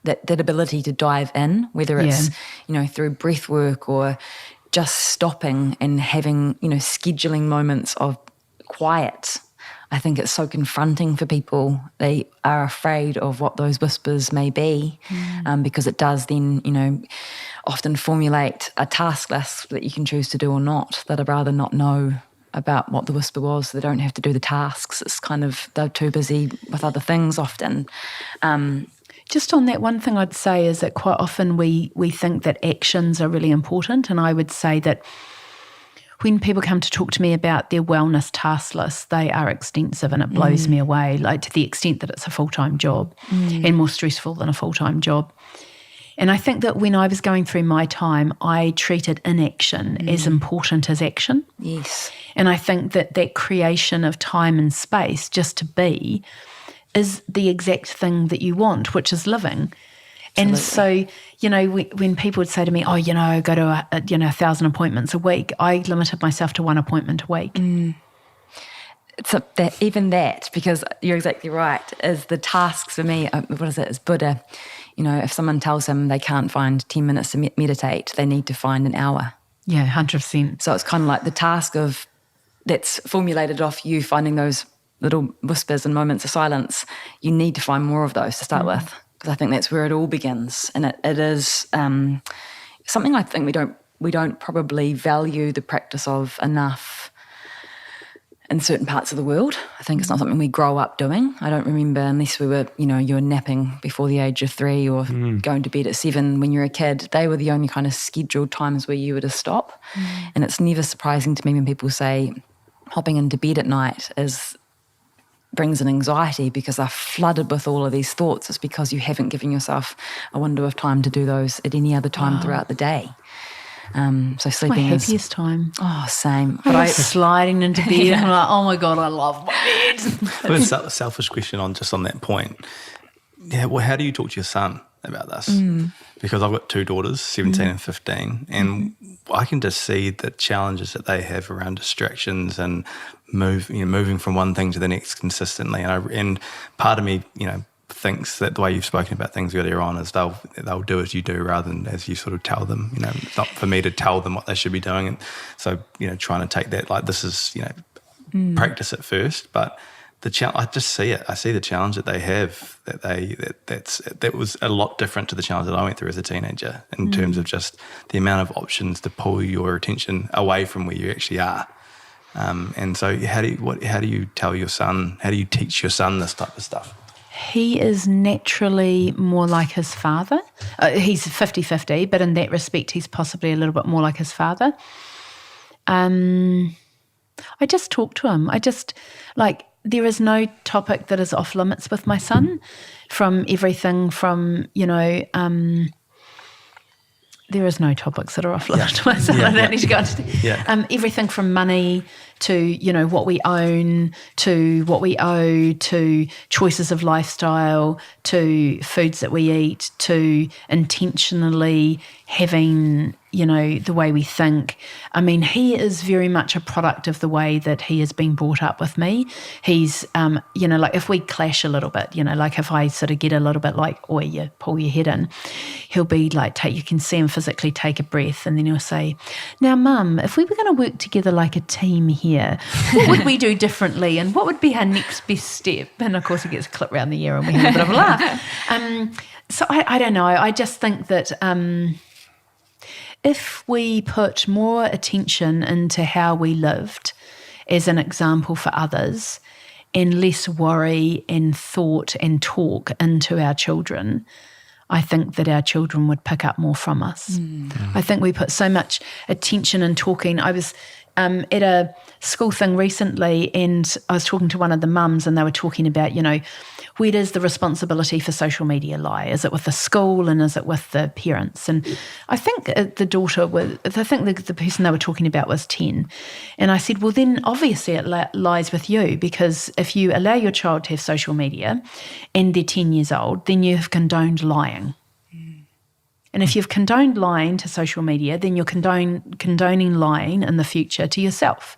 [SPEAKER 3] that ability to dive in, whether it's, you know, through breath work or just stopping and having, you know, scheduling moments of quiet. I think it's so confronting for people. They are afraid of what those whispers may be, because it does then, you know, often formulate a task list that you can choose to do or not, that I'd rather not know about what the whisper was. They don't have to do the tasks. It's kind of, they're too busy with other things often.
[SPEAKER 2] Just on that, one thing I'd say is that quite often we think that actions are really important, and I would say that when people come to talk to me about their wellness task lists, they are extensive, and it blows me away, like to the extent that it's a full-time job and more stressful than a full-time job. And I think that when I was going through my time, I treated inaction as important as action.
[SPEAKER 3] Yes.
[SPEAKER 2] And I think that that creation of time and space just to be is the exact thing that you want, which is living. Absolutely. And so, you know, when people would say to me, oh, you know, I go to 1,000 appointments a week, I limited myself to 1 appointment a week.
[SPEAKER 3] So that, because you're exactly right, is the tasks for me, is Buddha. You know, if someone tells them they can't find 10 minutes to meditate, they need to find an hour.
[SPEAKER 2] Yeah, 100%.
[SPEAKER 3] So it's kind of like the task of that's formulated off you finding those little whispers and moments of silence. You need to find more of those to start with, because I think that's where it all begins. And it is something I think we don't probably value the practice of enough in certain parts of the world. I think it's not something we grow up doing. I don't remember, unless we were, you were napping before the age of 3 or going to bed at 7 when you're a kid. They were the only kind of scheduled times where you were to stop. And it's never surprising to me when people say hopping into bed at night brings an anxiety because they're flooded with all of these thoughts. It's because you haven't given yourself a window of time to do those at any other time throughout the day. So sleeping
[SPEAKER 2] my happiest time.
[SPEAKER 3] Oh, same.
[SPEAKER 2] But I sliding into bed and I'm like, oh my God, I love my bed.
[SPEAKER 1] But a selfish question on that point. Yeah, well, how do you talk to your son about this? Because I've got 2 daughters, 17 and 15, and I can just see the challenges that they have around distractions and moving from one thing to the next consistently. And part of me, thinks that the way you've spoken about things earlier on is they'll do as you do rather than as you sort of tell them. It's not for me to tell them what they should be doing. And so, trying to take that, like, this is, practice it first. But I just see it. I see the challenge that they have, that was a lot different to the challenge that I went through as a teenager in terms of just the amount of options to pull your attention away from where you actually are. And so how do you tell your son, how do you teach your son this type of stuff?
[SPEAKER 2] He is naturally more like his father. He's 50-50, but in that respect, he's possibly a little bit more like his father. I just talk to him. There is no topic that is off limits with my son, from everything from, there is no topics that are off limits to my son. I don't need to go into everything from money to, what we own, to what we owe, to choices of lifestyle, to foods that we eat, to intentionally having, the way we think. I mean, he is very much a product of the way that he has been brought up with me. He's, if we clash a little bit, like if I sort of get a little bit like, oh, you pull your head in, he'll be like, you can see him physically take a breath, and then he'll say, now, Mum, if we were going to work together like a team here, what would we do differently, and what would be our next best step? And of course he gets clipped around the ear and we have a bit of a laugh. So I don't know. I just think that if we put more attention into how we lived as an example for others, and less worry and thought and talk into our children, I think that our children would pick up more from us. I think we put so much attention in talking. I was at a school thing recently, and I was talking to one of the mums, and they were talking about, where does the responsibility for social media lie? Is it with the school, and is it with the parents? And I think the person they were talking about was 10. And I said, well, then obviously it lies with you, because if you allow your child to have social media and they're 10 years old, then you have condoned lying. And if you've condoned lying to social media, then you're condoning lying in the future to yourself.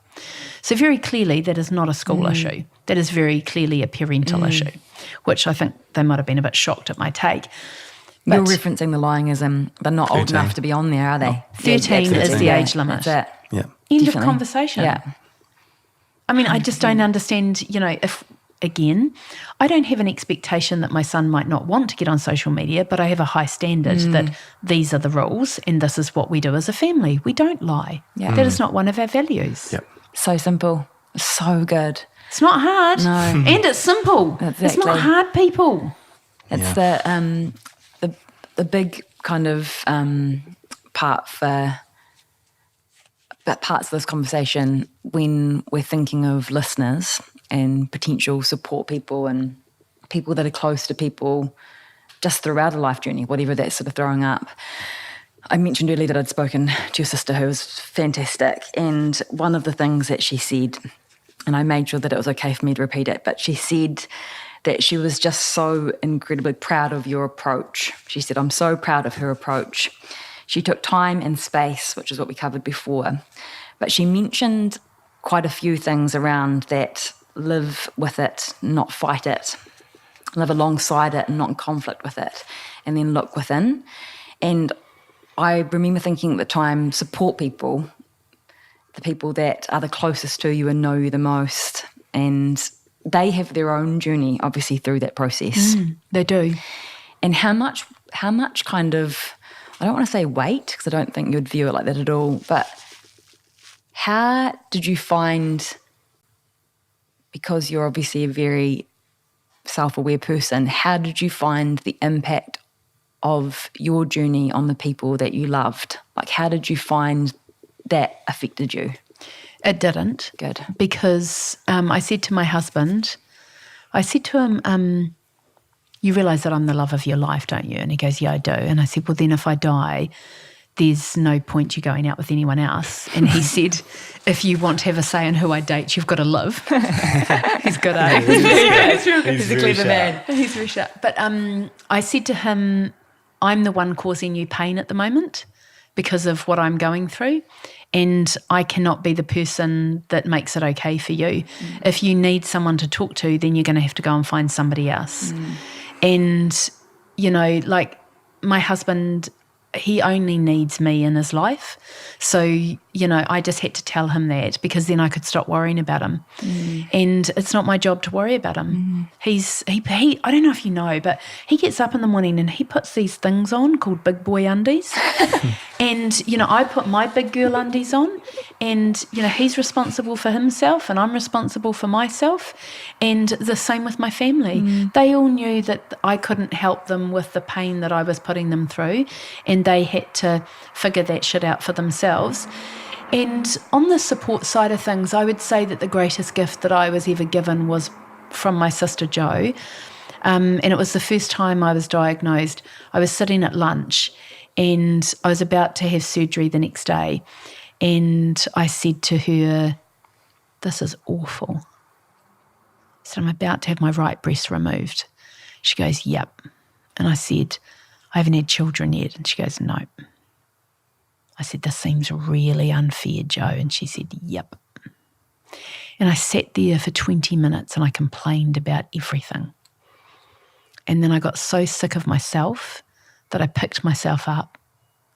[SPEAKER 2] So very clearly that is not a school issue. That is very clearly a parental issue, which I think they might have been a bit shocked at my take. But
[SPEAKER 3] you're referencing the lying as they're not 13. Old enough to be on there, are they?
[SPEAKER 2] 13 is the age limit.
[SPEAKER 3] That's it.
[SPEAKER 1] Yeah.
[SPEAKER 2] End of conversation.
[SPEAKER 3] Yeah.
[SPEAKER 2] I mean, I just don't understand, if, again, I don't have an expectation that my son might not want to get on social media, but I have a high standard that these are the rules and this is what we do as a family. We don't lie. Yeah. That is not one of our values.
[SPEAKER 1] Yep.
[SPEAKER 3] So simple. So good.
[SPEAKER 2] It's not hard.
[SPEAKER 3] No.
[SPEAKER 2] And it's simple.
[SPEAKER 3] Exactly.
[SPEAKER 2] It's not hard, people.
[SPEAKER 3] It's the big kind of parts of this conversation when we're thinking of listeners and potential support people and people that are close to people just throughout a life journey, whatever that's sort of throwing up. I mentioned earlier that I'd spoken to your sister, who was fantastic, and one of the things that she said, and I made sure that it was okay for me to repeat it, but she said that she was just so incredibly proud of your approach. She said, I'm so proud of her approach. She took time and space, which is what we covered before, but she mentioned quite a few things around that: live with it, not fight it, live alongside it and not in conflict with it, and then look within. And I remember thinking at the time, support people, the people that are the closest to you and know you the most, and they have their own journey, obviously, through that process.
[SPEAKER 2] They do.
[SPEAKER 3] And how much kind of, I don't want to say weight, because I don't think you'd view it like that at all, but how did you find, because you're obviously a very self-aware person, how did you find the impact of your journey on the people that you loved? Like, how did you find that affected you?
[SPEAKER 2] It didn't.
[SPEAKER 3] Good.
[SPEAKER 2] Because I said to my husband, I said to him, you realise that I'm the love of your life, don't you? And he goes, yeah, I do. And I said, well, then if I die, there's no point you going out with anyone else. And he said, if you want to have a say in who I date, you've got to live. He's good, eh?
[SPEAKER 3] He's a clever man.
[SPEAKER 2] He's very sharp. But I said to him, I'm the one causing you pain at the moment because of what I'm going through, and I cannot be the person that makes it okay for you. If you need someone to talk to, then you're going to have to go and find somebody else. And, you know, like my husband, he only needs me in his life. So, you know, I just had to tell him that, because then I could stop worrying about him. And it's not my job to worry about him. He I don't know if you know, but he gets up in the morning and he puts these things on called big boy undies. And, you know, I put my big girl undies on, and, you know, he's responsible for himself and I'm responsible for myself. And the same with my family. They all knew that I couldn't help them with the pain that I was putting them through, and they had to figure that shit out for themselves. And on the support side of things, I would say that the greatest gift that I was ever given was from my sister Jo. And it was the first time I was diagnosed. I was sitting at lunch and I was about to have surgery the next day. And I said to her, this is awful. I said, I'm about to have my right breast removed. She goes, yep. And I said, I haven't had children yet. And she goes, no. I said, this seems really unfair, Jo. And she said, yep. And I sat there for 20 minutes and I complained about everything. And then I got so sick of myself that I picked myself up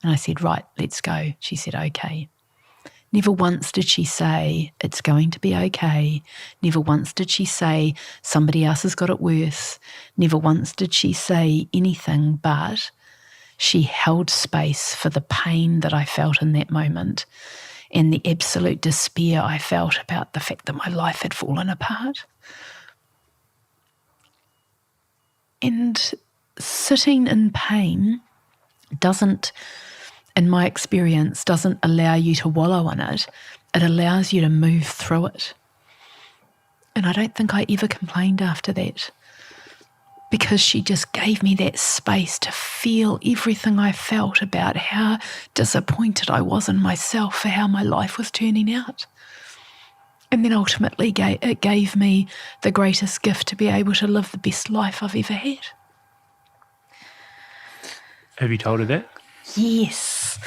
[SPEAKER 2] and I said, right, let's go. She said, okay. Never once did she say, it's going to be okay. Never once did she say, somebody else has got it worse. Never once did she say anything, but she held space for the pain that I felt in that moment and the absolute despair I felt about the fact that my life had fallen apart. And sitting in pain doesn't, in my experience, doesn't allow you to wallow in it. It allows you to move through it. And I don't think I ever complained after that, because she just gave me that space to feel everything I felt about how disappointed I was in myself for how my life was turning out. And then ultimately it gave me the greatest gift to be able to live the best life I've ever had.
[SPEAKER 4] Have you told her that?
[SPEAKER 2] Yes.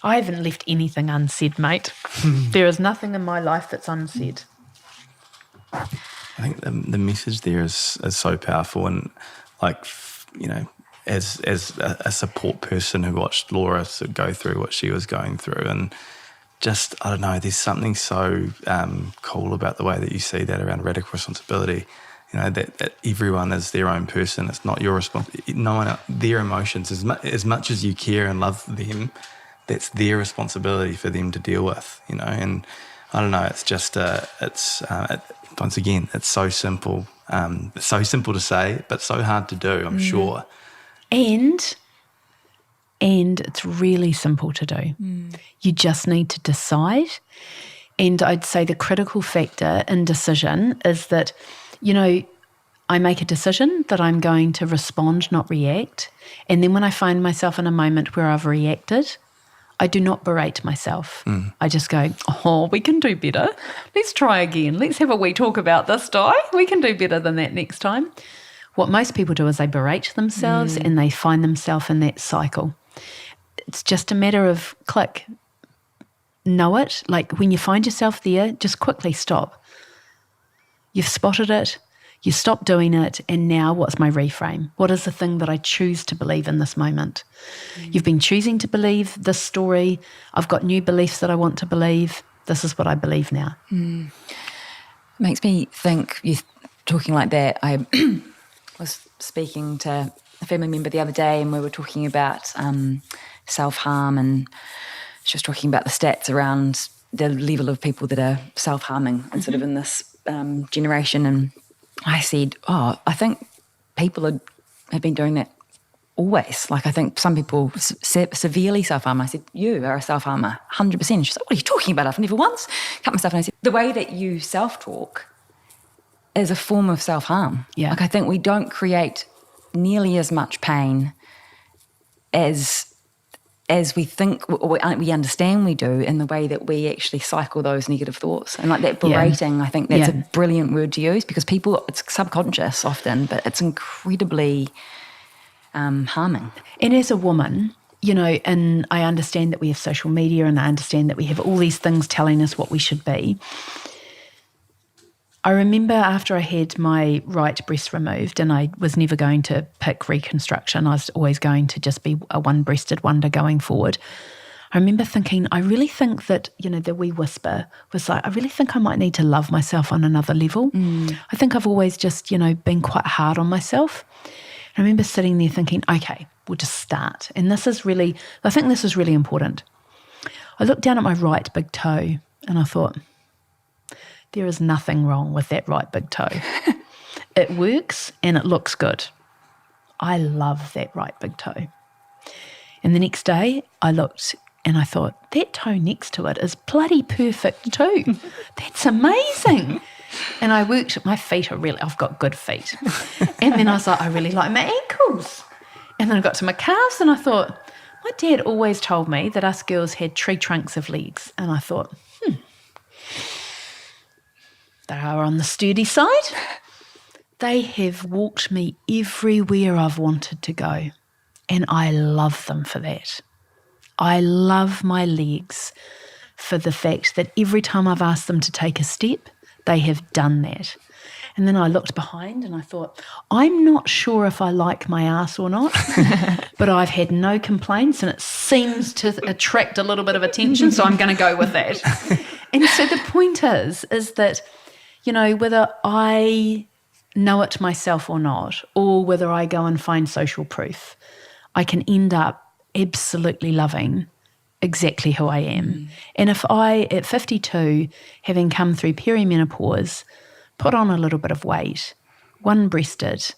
[SPEAKER 2] I haven't left anything unsaid, mate. There is nothing in my life that's unsaid.
[SPEAKER 1] I think the message there is so powerful, and like, you know, as a support person who watched Laura go through what she was going through, and just, I don't know, there's something so cool about the way that you see that around radical responsibility. You know, that everyone is their own person. It's not your responsibility. No one, their emotions, as much as you care and love them, that's their responsibility for them to deal with, you know. And I don't know. It's just once again, it's so simple. It's so simple to say, but so hard to do. I'm sure.
[SPEAKER 2] And it's really simple to do. You just need to decide. And I'd say the critical factor in decision is that, I make a decision that I'm going to respond, not react. And then when I find myself in a moment where I've reacted, I do not berate myself. I just go, we can do better. Let's try again. Let's have a wee talk about this, Di. We can do better than that next time. What most people do is they berate themselves and they find themselves in that cycle. It's just a matter of click. Know it. Like when you find yourself there, just quickly stop. You've spotted it. You stop doing it, and now what's my reframe? What is the thing that I choose to believe in this moment? You've been choosing to believe this story. I've got new beliefs that I want to believe. This is what I believe now.
[SPEAKER 3] Makes me think, you talking like that, I was speaking to a family member the other day, and we were talking about self-harm, and she was talking about the stats around the level of people that are self-harming and sort of in this generation. And I said, I think people have been doing that always. Like I think some people severely self-harm. I said, you are a self-harmer, 100%. She's like, what are you talking about? I've never once cut myself. And I said, the way that you self-talk is a form of self-harm.
[SPEAKER 2] Yeah.
[SPEAKER 3] Like I think we don't create nearly as much pain as we think or we understand we do in the way that we actually cycle those negative thoughts. And like that berating, I think that's a brilliant word to use, because people, it's subconscious often, but it's incredibly harming.
[SPEAKER 2] And as a woman, and I understand that we have social media, and I understand that we have all these things telling us what we should be. I remember after I had my right breast removed, and I was never going to pick reconstruction, I was always going to just be a one-breasted wonder going forward. I remember thinking, I really think that, the wee whisper was like, I really think I might need to love myself on another level. I think I've always just, been quite hard on myself. I remember sitting there thinking, okay, we'll just start. And I think this is really important. I looked down at my right big toe and I thought, there is nothing wrong with that right big toe. It works and it looks good. I love that right big toe. And the next day I looked and I thought, that toe next to it is bloody perfect too. That's amazing. And I worked, my feet I've got good feet. And then I was like, I really like my ankles. And then I got to my calves and I thought, my dad always told me that us girls had tree trunks of legs. And I thought, they are on the sturdy side. They have walked me everywhere I've wanted to go, and I love them for that. I love my legs for the fact that every time I've asked them to take a step, they have done that. And then I looked behind and I thought, I'm not sure if I like my ass or not, but I've had no complaints and it seems to attract a little bit of attention, so I'm going to go with that. And so the point is that, whether I know it myself or not, or whether I go and find social proof, I can end up absolutely loving exactly who I am. And if I, at 52, having come through perimenopause, put on a little bit of weight, one-breasted,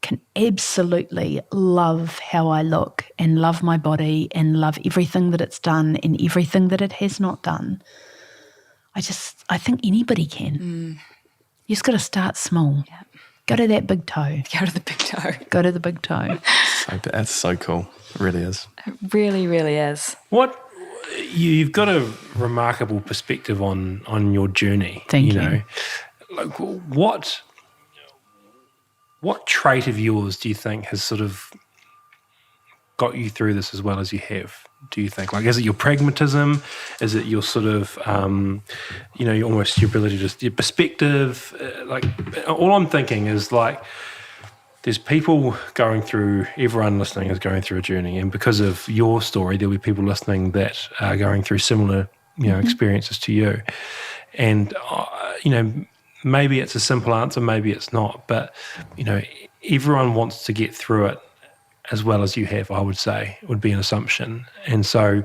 [SPEAKER 2] can absolutely love how I look and love my body and love everything that it's done and everything that it has not done, I think anybody can. You just got to start small.
[SPEAKER 3] Yep.
[SPEAKER 2] Go to that big toe.
[SPEAKER 3] Go to the big toe.
[SPEAKER 2] Go to the big toe.
[SPEAKER 1] That's so cool. It really is.
[SPEAKER 3] It really, really is.
[SPEAKER 4] You've got a remarkable perspective on your journey.
[SPEAKER 2] Thank you.
[SPEAKER 4] Like what trait of yours do you think has sort of got you through this as well as you have? Do you think, like, is it your pragmatism? Is it your sort of, your almost your ability to, your perspective? Like, all I'm thinking is like, there's people going through, everyone listening is going through a journey, and because of your story, there'll be people listening that are going through similar, experiences to you. And, maybe it's a simple answer, maybe it's not, but, everyone wants to get through it as well as you have, I would say, would be an assumption. And so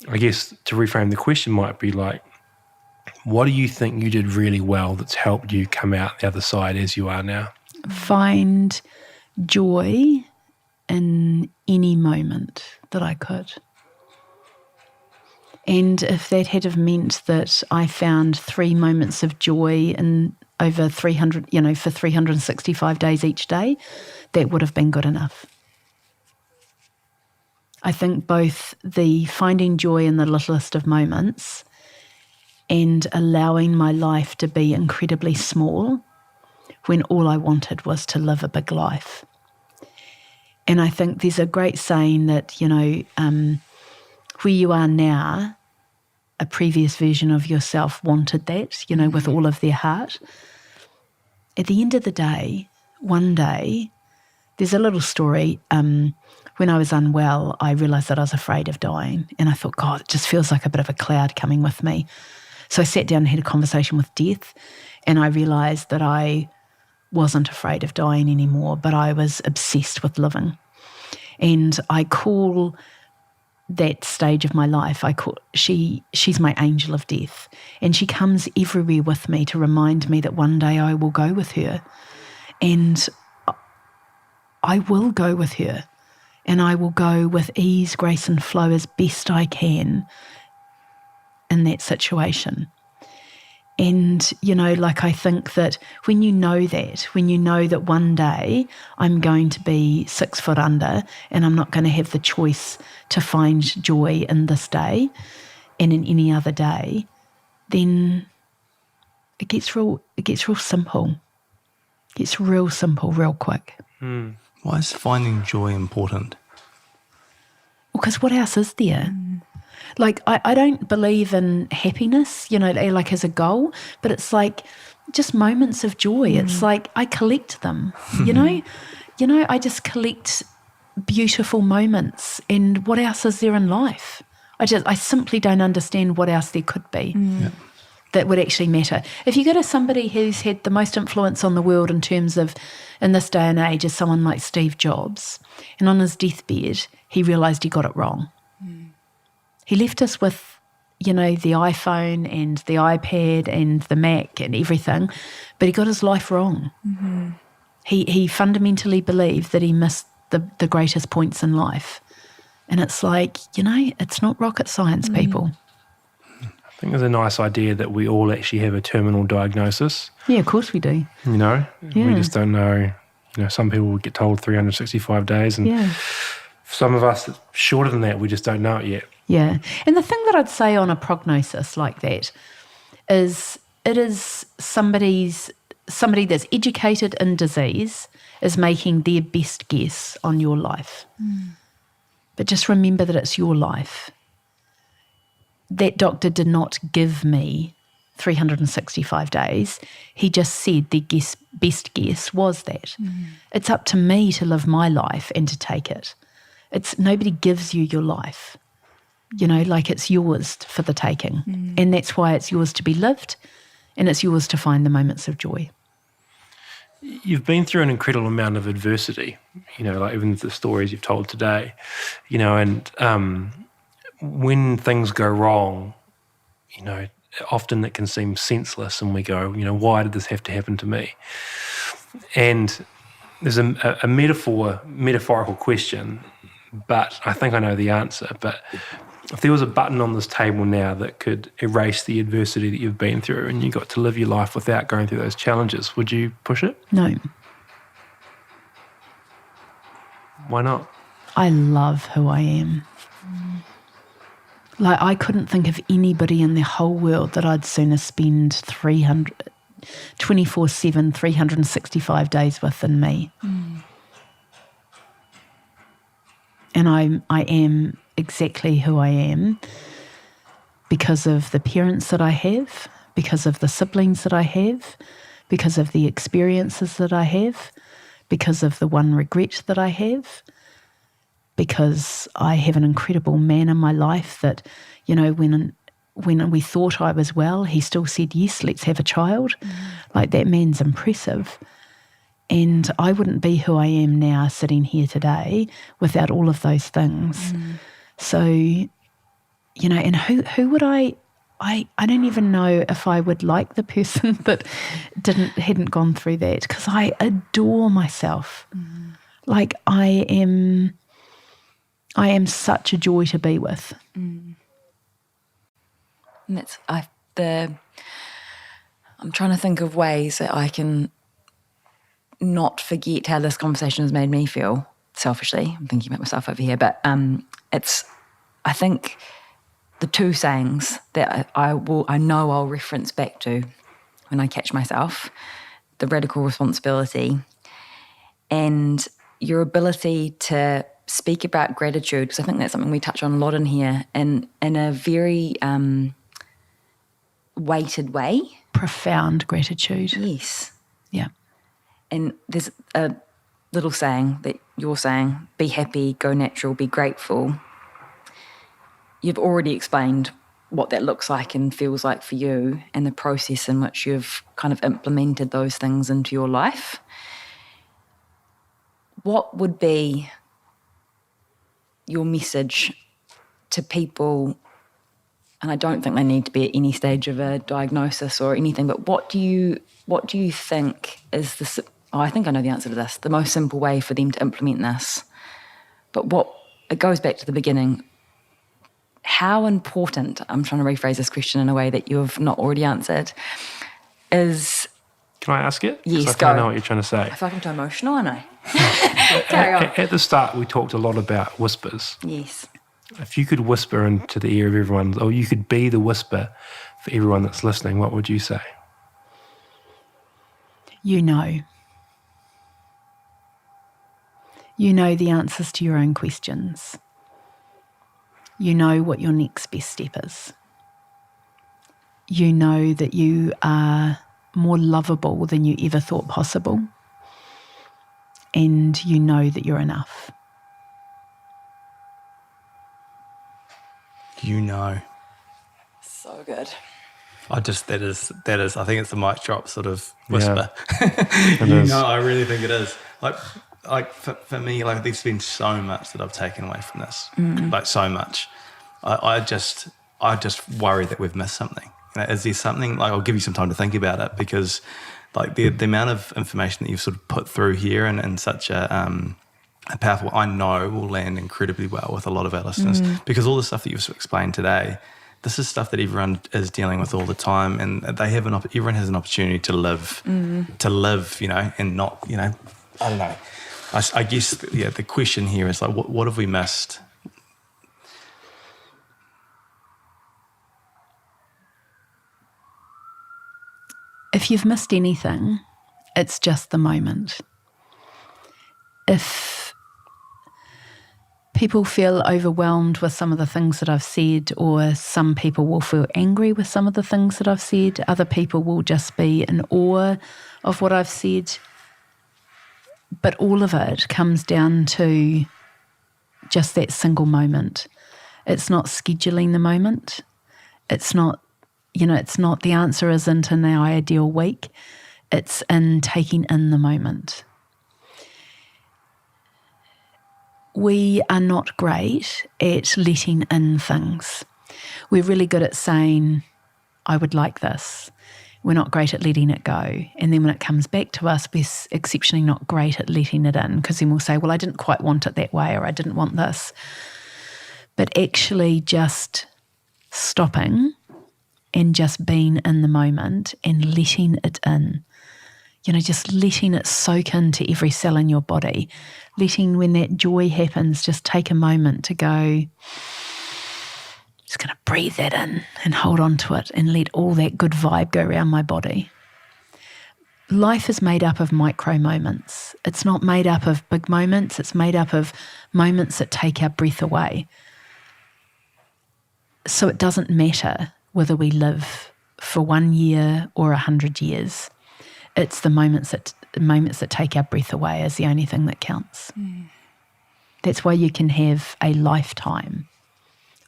[SPEAKER 4] I guess to reframe the question might be like, what do you think you did really well that's helped you come out the other side as you are now?
[SPEAKER 2] Find joy in any moment that I could. And if that had have meant that I found 3 moments of joy in over 300, for 365 days each day, that would have been good enough. I think both the finding joy in the littlest of moments and allowing my life to be incredibly small when all I wanted was to live a big life. And I think there's a great saying that, where you are now, a previous version of yourself wanted that, with all of their heart. At the end of the day, one day, there's a little story. When I was unwell, I realised that I was afraid of dying. And I thought, God, it just feels like a bit of a cloud coming with me. So I sat down and had a conversation with death, and I realised that I wasn't afraid of dying anymore, but I was obsessed with living. And I call that stage of my life, she's my angel of death. And she comes everywhere with me to remind me that one day I will go with her. And I will go with her. And I will go with ease, grace and flow as best I can in that situation. And, I think that when you know that one day I'm going to be 6 foot under and I'm not going to have the choice to find joy in this day and in any other day, then it gets real simple. It gets real simple, real quick.
[SPEAKER 1] Why is finding joy important?
[SPEAKER 2] Well, because what else is there? Like, I don't believe in happiness, like as a goal, but it's like just moments of joy. It's like I collect them, I just collect beautiful moments. And what else is there in life? I simply don't understand what else there could be that would actually matter. If you go to somebody who's had the most influence on the world in terms of, in this day and age, is someone like Steve Jobs, and on his deathbed, he realised he got it wrong. He left us with, the iPhone and the iPad and the Mac and everything, but he got his life wrong. Mm-hmm. He fundamentally believed that he missed the greatest points in life. And it's like, it's not rocket science, people.
[SPEAKER 4] I think there's a nice idea that we all actually have a terminal diagnosis.
[SPEAKER 2] Yeah, of course we do.
[SPEAKER 4] We just don't know. Some people get told 365 days and some of us, it's shorter than that, we just don't know it yet.
[SPEAKER 2] Yeah. And the thing that I'd say on a prognosis like that is it is somebody that's educated in disease is making their best guess on your life. But just remember that it's your life. That doctor did not give me 365 days. He just said their best guess was that. It's up to me to live my life and to take it. Nobody gives you your life. It's yours for the taking. And that's why it's yours to be lived and it's yours to find the moments of joy.
[SPEAKER 4] You've been through an incredible amount of adversity, like even the stories you've told today, and when things go wrong, often it can seem senseless and we go, why did this have to happen to me? And there's a metaphorical question, but I think I know the answer. But if there was a button on this table now that could erase the adversity that you've been through and you got to live your life without going through those challenges, would you push it?
[SPEAKER 2] No.
[SPEAKER 4] Why not?
[SPEAKER 2] I love who I am. Like, I couldn't think of anybody in the whole world that I'd sooner spend 24/7, 365 days with than me. And I am exactly who I am because of the parents that I have, because of the siblings that I have, because of the experiences that I have, because of the one regret that I have, because I have an incredible man in my life that, when we thought I was well, he still said, yes, let's have a child. Like, that man's impressive. And I wouldn't be who I am now sitting here today without all of those things. So, and who would I I don't even know if I would like the person that hadn't gone through that, because I adore myself. Like I am such a joy to be with.
[SPEAKER 3] And I'm trying to think of ways that I can not forget how this conversation has made me feel. Selfishly, I'm thinking about myself over here, but I think the two sayings that I know I'll reference back to when I catch myself: the radical responsibility and your ability to speak about gratitude, because I think that's something we touch on a lot in here, and in a very weighted way.
[SPEAKER 2] Profound gratitude.
[SPEAKER 3] Yes.
[SPEAKER 2] Yeah.
[SPEAKER 3] And there's a little saying that you're saying: be happy, go natural, be grateful. You've already explained what that looks like and feels like for you, and the process in which you've kind of implemented those things into your life. What would be your message to people? And I don't think they need to be at any stage of a diagnosis or anything, but what do you think is the, I think I know the answer to this, the most simple way for them to implement this? But it goes back to the beginning. How important, I'm trying to rephrase this question in a way that you've not already answered, is...
[SPEAKER 4] Can I ask it?
[SPEAKER 3] Yes,
[SPEAKER 4] go. I know what you're trying to say.
[SPEAKER 3] I feel like I'm too emotional, aren't I? Carry on.
[SPEAKER 4] At the start, we talked a lot about whispers.
[SPEAKER 3] Yes.
[SPEAKER 4] If you could whisper into the ear of everyone, or you could be the whisper for everyone that's listening, what would you say?
[SPEAKER 2] You know. You know the answers to your own questions. You know what your next best step is. You know that you are more lovable than you ever thought possible. And you know that you're enough.
[SPEAKER 1] You know.
[SPEAKER 3] So good.
[SPEAKER 1] That is, I think it's the mic drop sort of whisper.
[SPEAKER 4] Yeah,
[SPEAKER 1] You know, I really think it is. Like for me, like there's been so much that I've taken away from this, like so much. I just worry that we've missed something. You know, is there something, like I'll give you some time to think about it, because like the amount of information that you've sort of put through here and such a powerful, I know will land incredibly well with a lot of our listeners, because all the stuff that you've explained today, this is stuff that everyone is dealing with all the time, and everyone has an opportunity to live, you know, and not, you know, I don't know. I guess, yeah, the question here is like, what have we missed?
[SPEAKER 2] If you've missed anything, it's just the moment. If people feel overwhelmed with some of the things that I've said, or some people will feel angry with some of the things that I've said, other people will just be in awe of what I've said. But all of it comes down to just that single moment. It's not scheduling the moment. It's not, you know, it's not, the answer isn't in our ideal week. It's in taking in the moment. We are not great at letting in things. We're really good at saying, I would like this. We're not great at letting it go. And then when it comes back to us, we're exceptionally not great at letting it in, because then we'll say, well, I didn't quite want it that way, or I didn't want this. But actually just stopping and just being in the moment and letting it in. You know, just letting it soak into every cell in your body. Letting, when that joy happens, just take a moment to go, just going to breathe that in and hold on to it and let all that good vibe go around my body. Life is made up of micro moments. It's not made up of big moments. It's made up of moments that take our breath away. So it doesn't matter whether we live for 1 year or 100 years. It's the moments that take our breath away is the only thing that counts. That's why you can have a lifetime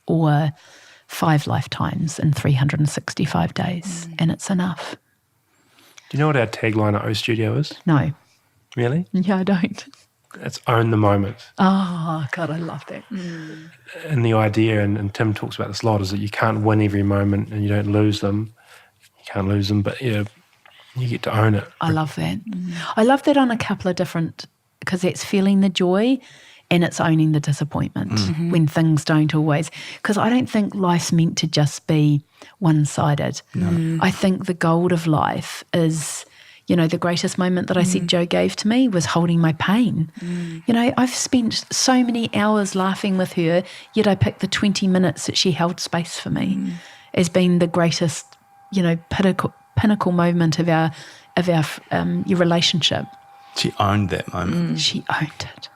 [SPEAKER 2] or 5 lifetimes in 365 days, and it's enough.
[SPEAKER 4] Do you know what our tagline at O Studio is?
[SPEAKER 2] No.
[SPEAKER 4] Really?
[SPEAKER 2] Yeah, I don't.
[SPEAKER 4] It's own the moment.
[SPEAKER 2] Oh, God, I love that.
[SPEAKER 4] And the idea, and Tim talks about this a lot, is that you can't win every moment and you don't lose them. You can't lose them, but you get to own it.
[SPEAKER 2] I love that. I love that on a couple of different, because it's feeling the joy and it's owning the disappointment when things don't always. Because I don't think life's meant to just be one-sided. No. I think the gold of life is, the greatest moment that I said Joe gave to me was holding my pain. I've spent so many hours laughing with her, yet I picked the 20 minutes that she held space for me as being the greatest, pinnacle moment of your relationship.
[SPEAKER 1] She owned that moment.
[SPEAKER 2] She owned it.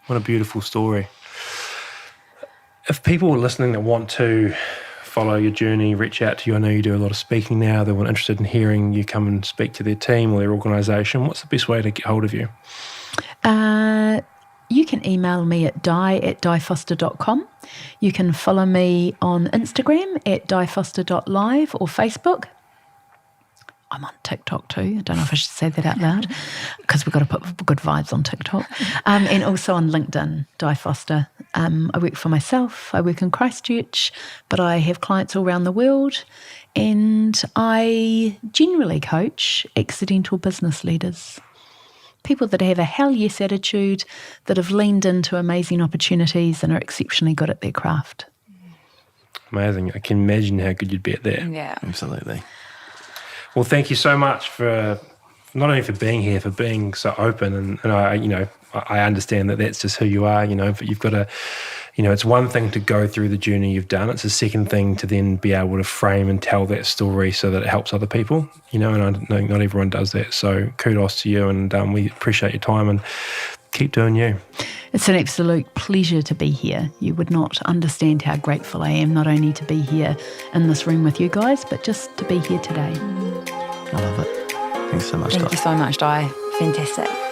[SPEAKER 4] What a beautiful story. If people are listening that want to follow your journey, reach out to you, I know you do a lot of speaking now, they're interested in hearing you come and speak to their team or their organisation, what's the best way to get hold of you?
[SPEAKER 2] You can email me at di@difoster.com. You can follow me on Instagram at difoster.live or Facebook. I'm on TikTok too. I don't know if I should say that out loud because we've got to put good vibes on TikTok. And also on LinkedIn, Di Foster. I work for myself. I work in Christchurch, but I have clients all around the world. And I generally coach accidental business leaders. People that have a hell yes attitude, that have leaned into amazing opportunities and are exceptionally good at their craft.
[SPEAKER 4] Amazing. I can imagine how good you'd be at that.
[SPEAKER 3] Yeah.
[SPEAKER 1] Absolutely.
[SPEAKER 4] Well, thank you so much for not only for being here, for being so open. And I understand that that's just who you are, but you've got to, it's one thing to go through the journey you've done. It's a second thing to then be able to frame and tell that story so that it helps other people, and I know not everyone does that. So kudos to you, and we appreciate your time and keep doing you.
[SPEAKER 2] It's an absolute pleasure to be here. You would not understand how grateful I am, not only to be here in this room with you guys, but just to be here today.
[SPEAKER 1] I love it. Thanks so much,
[SPEAKER 3] Thank
[SPEAKER 1] Di.
[SPEAKER 3] you so much, Di. Fantastic.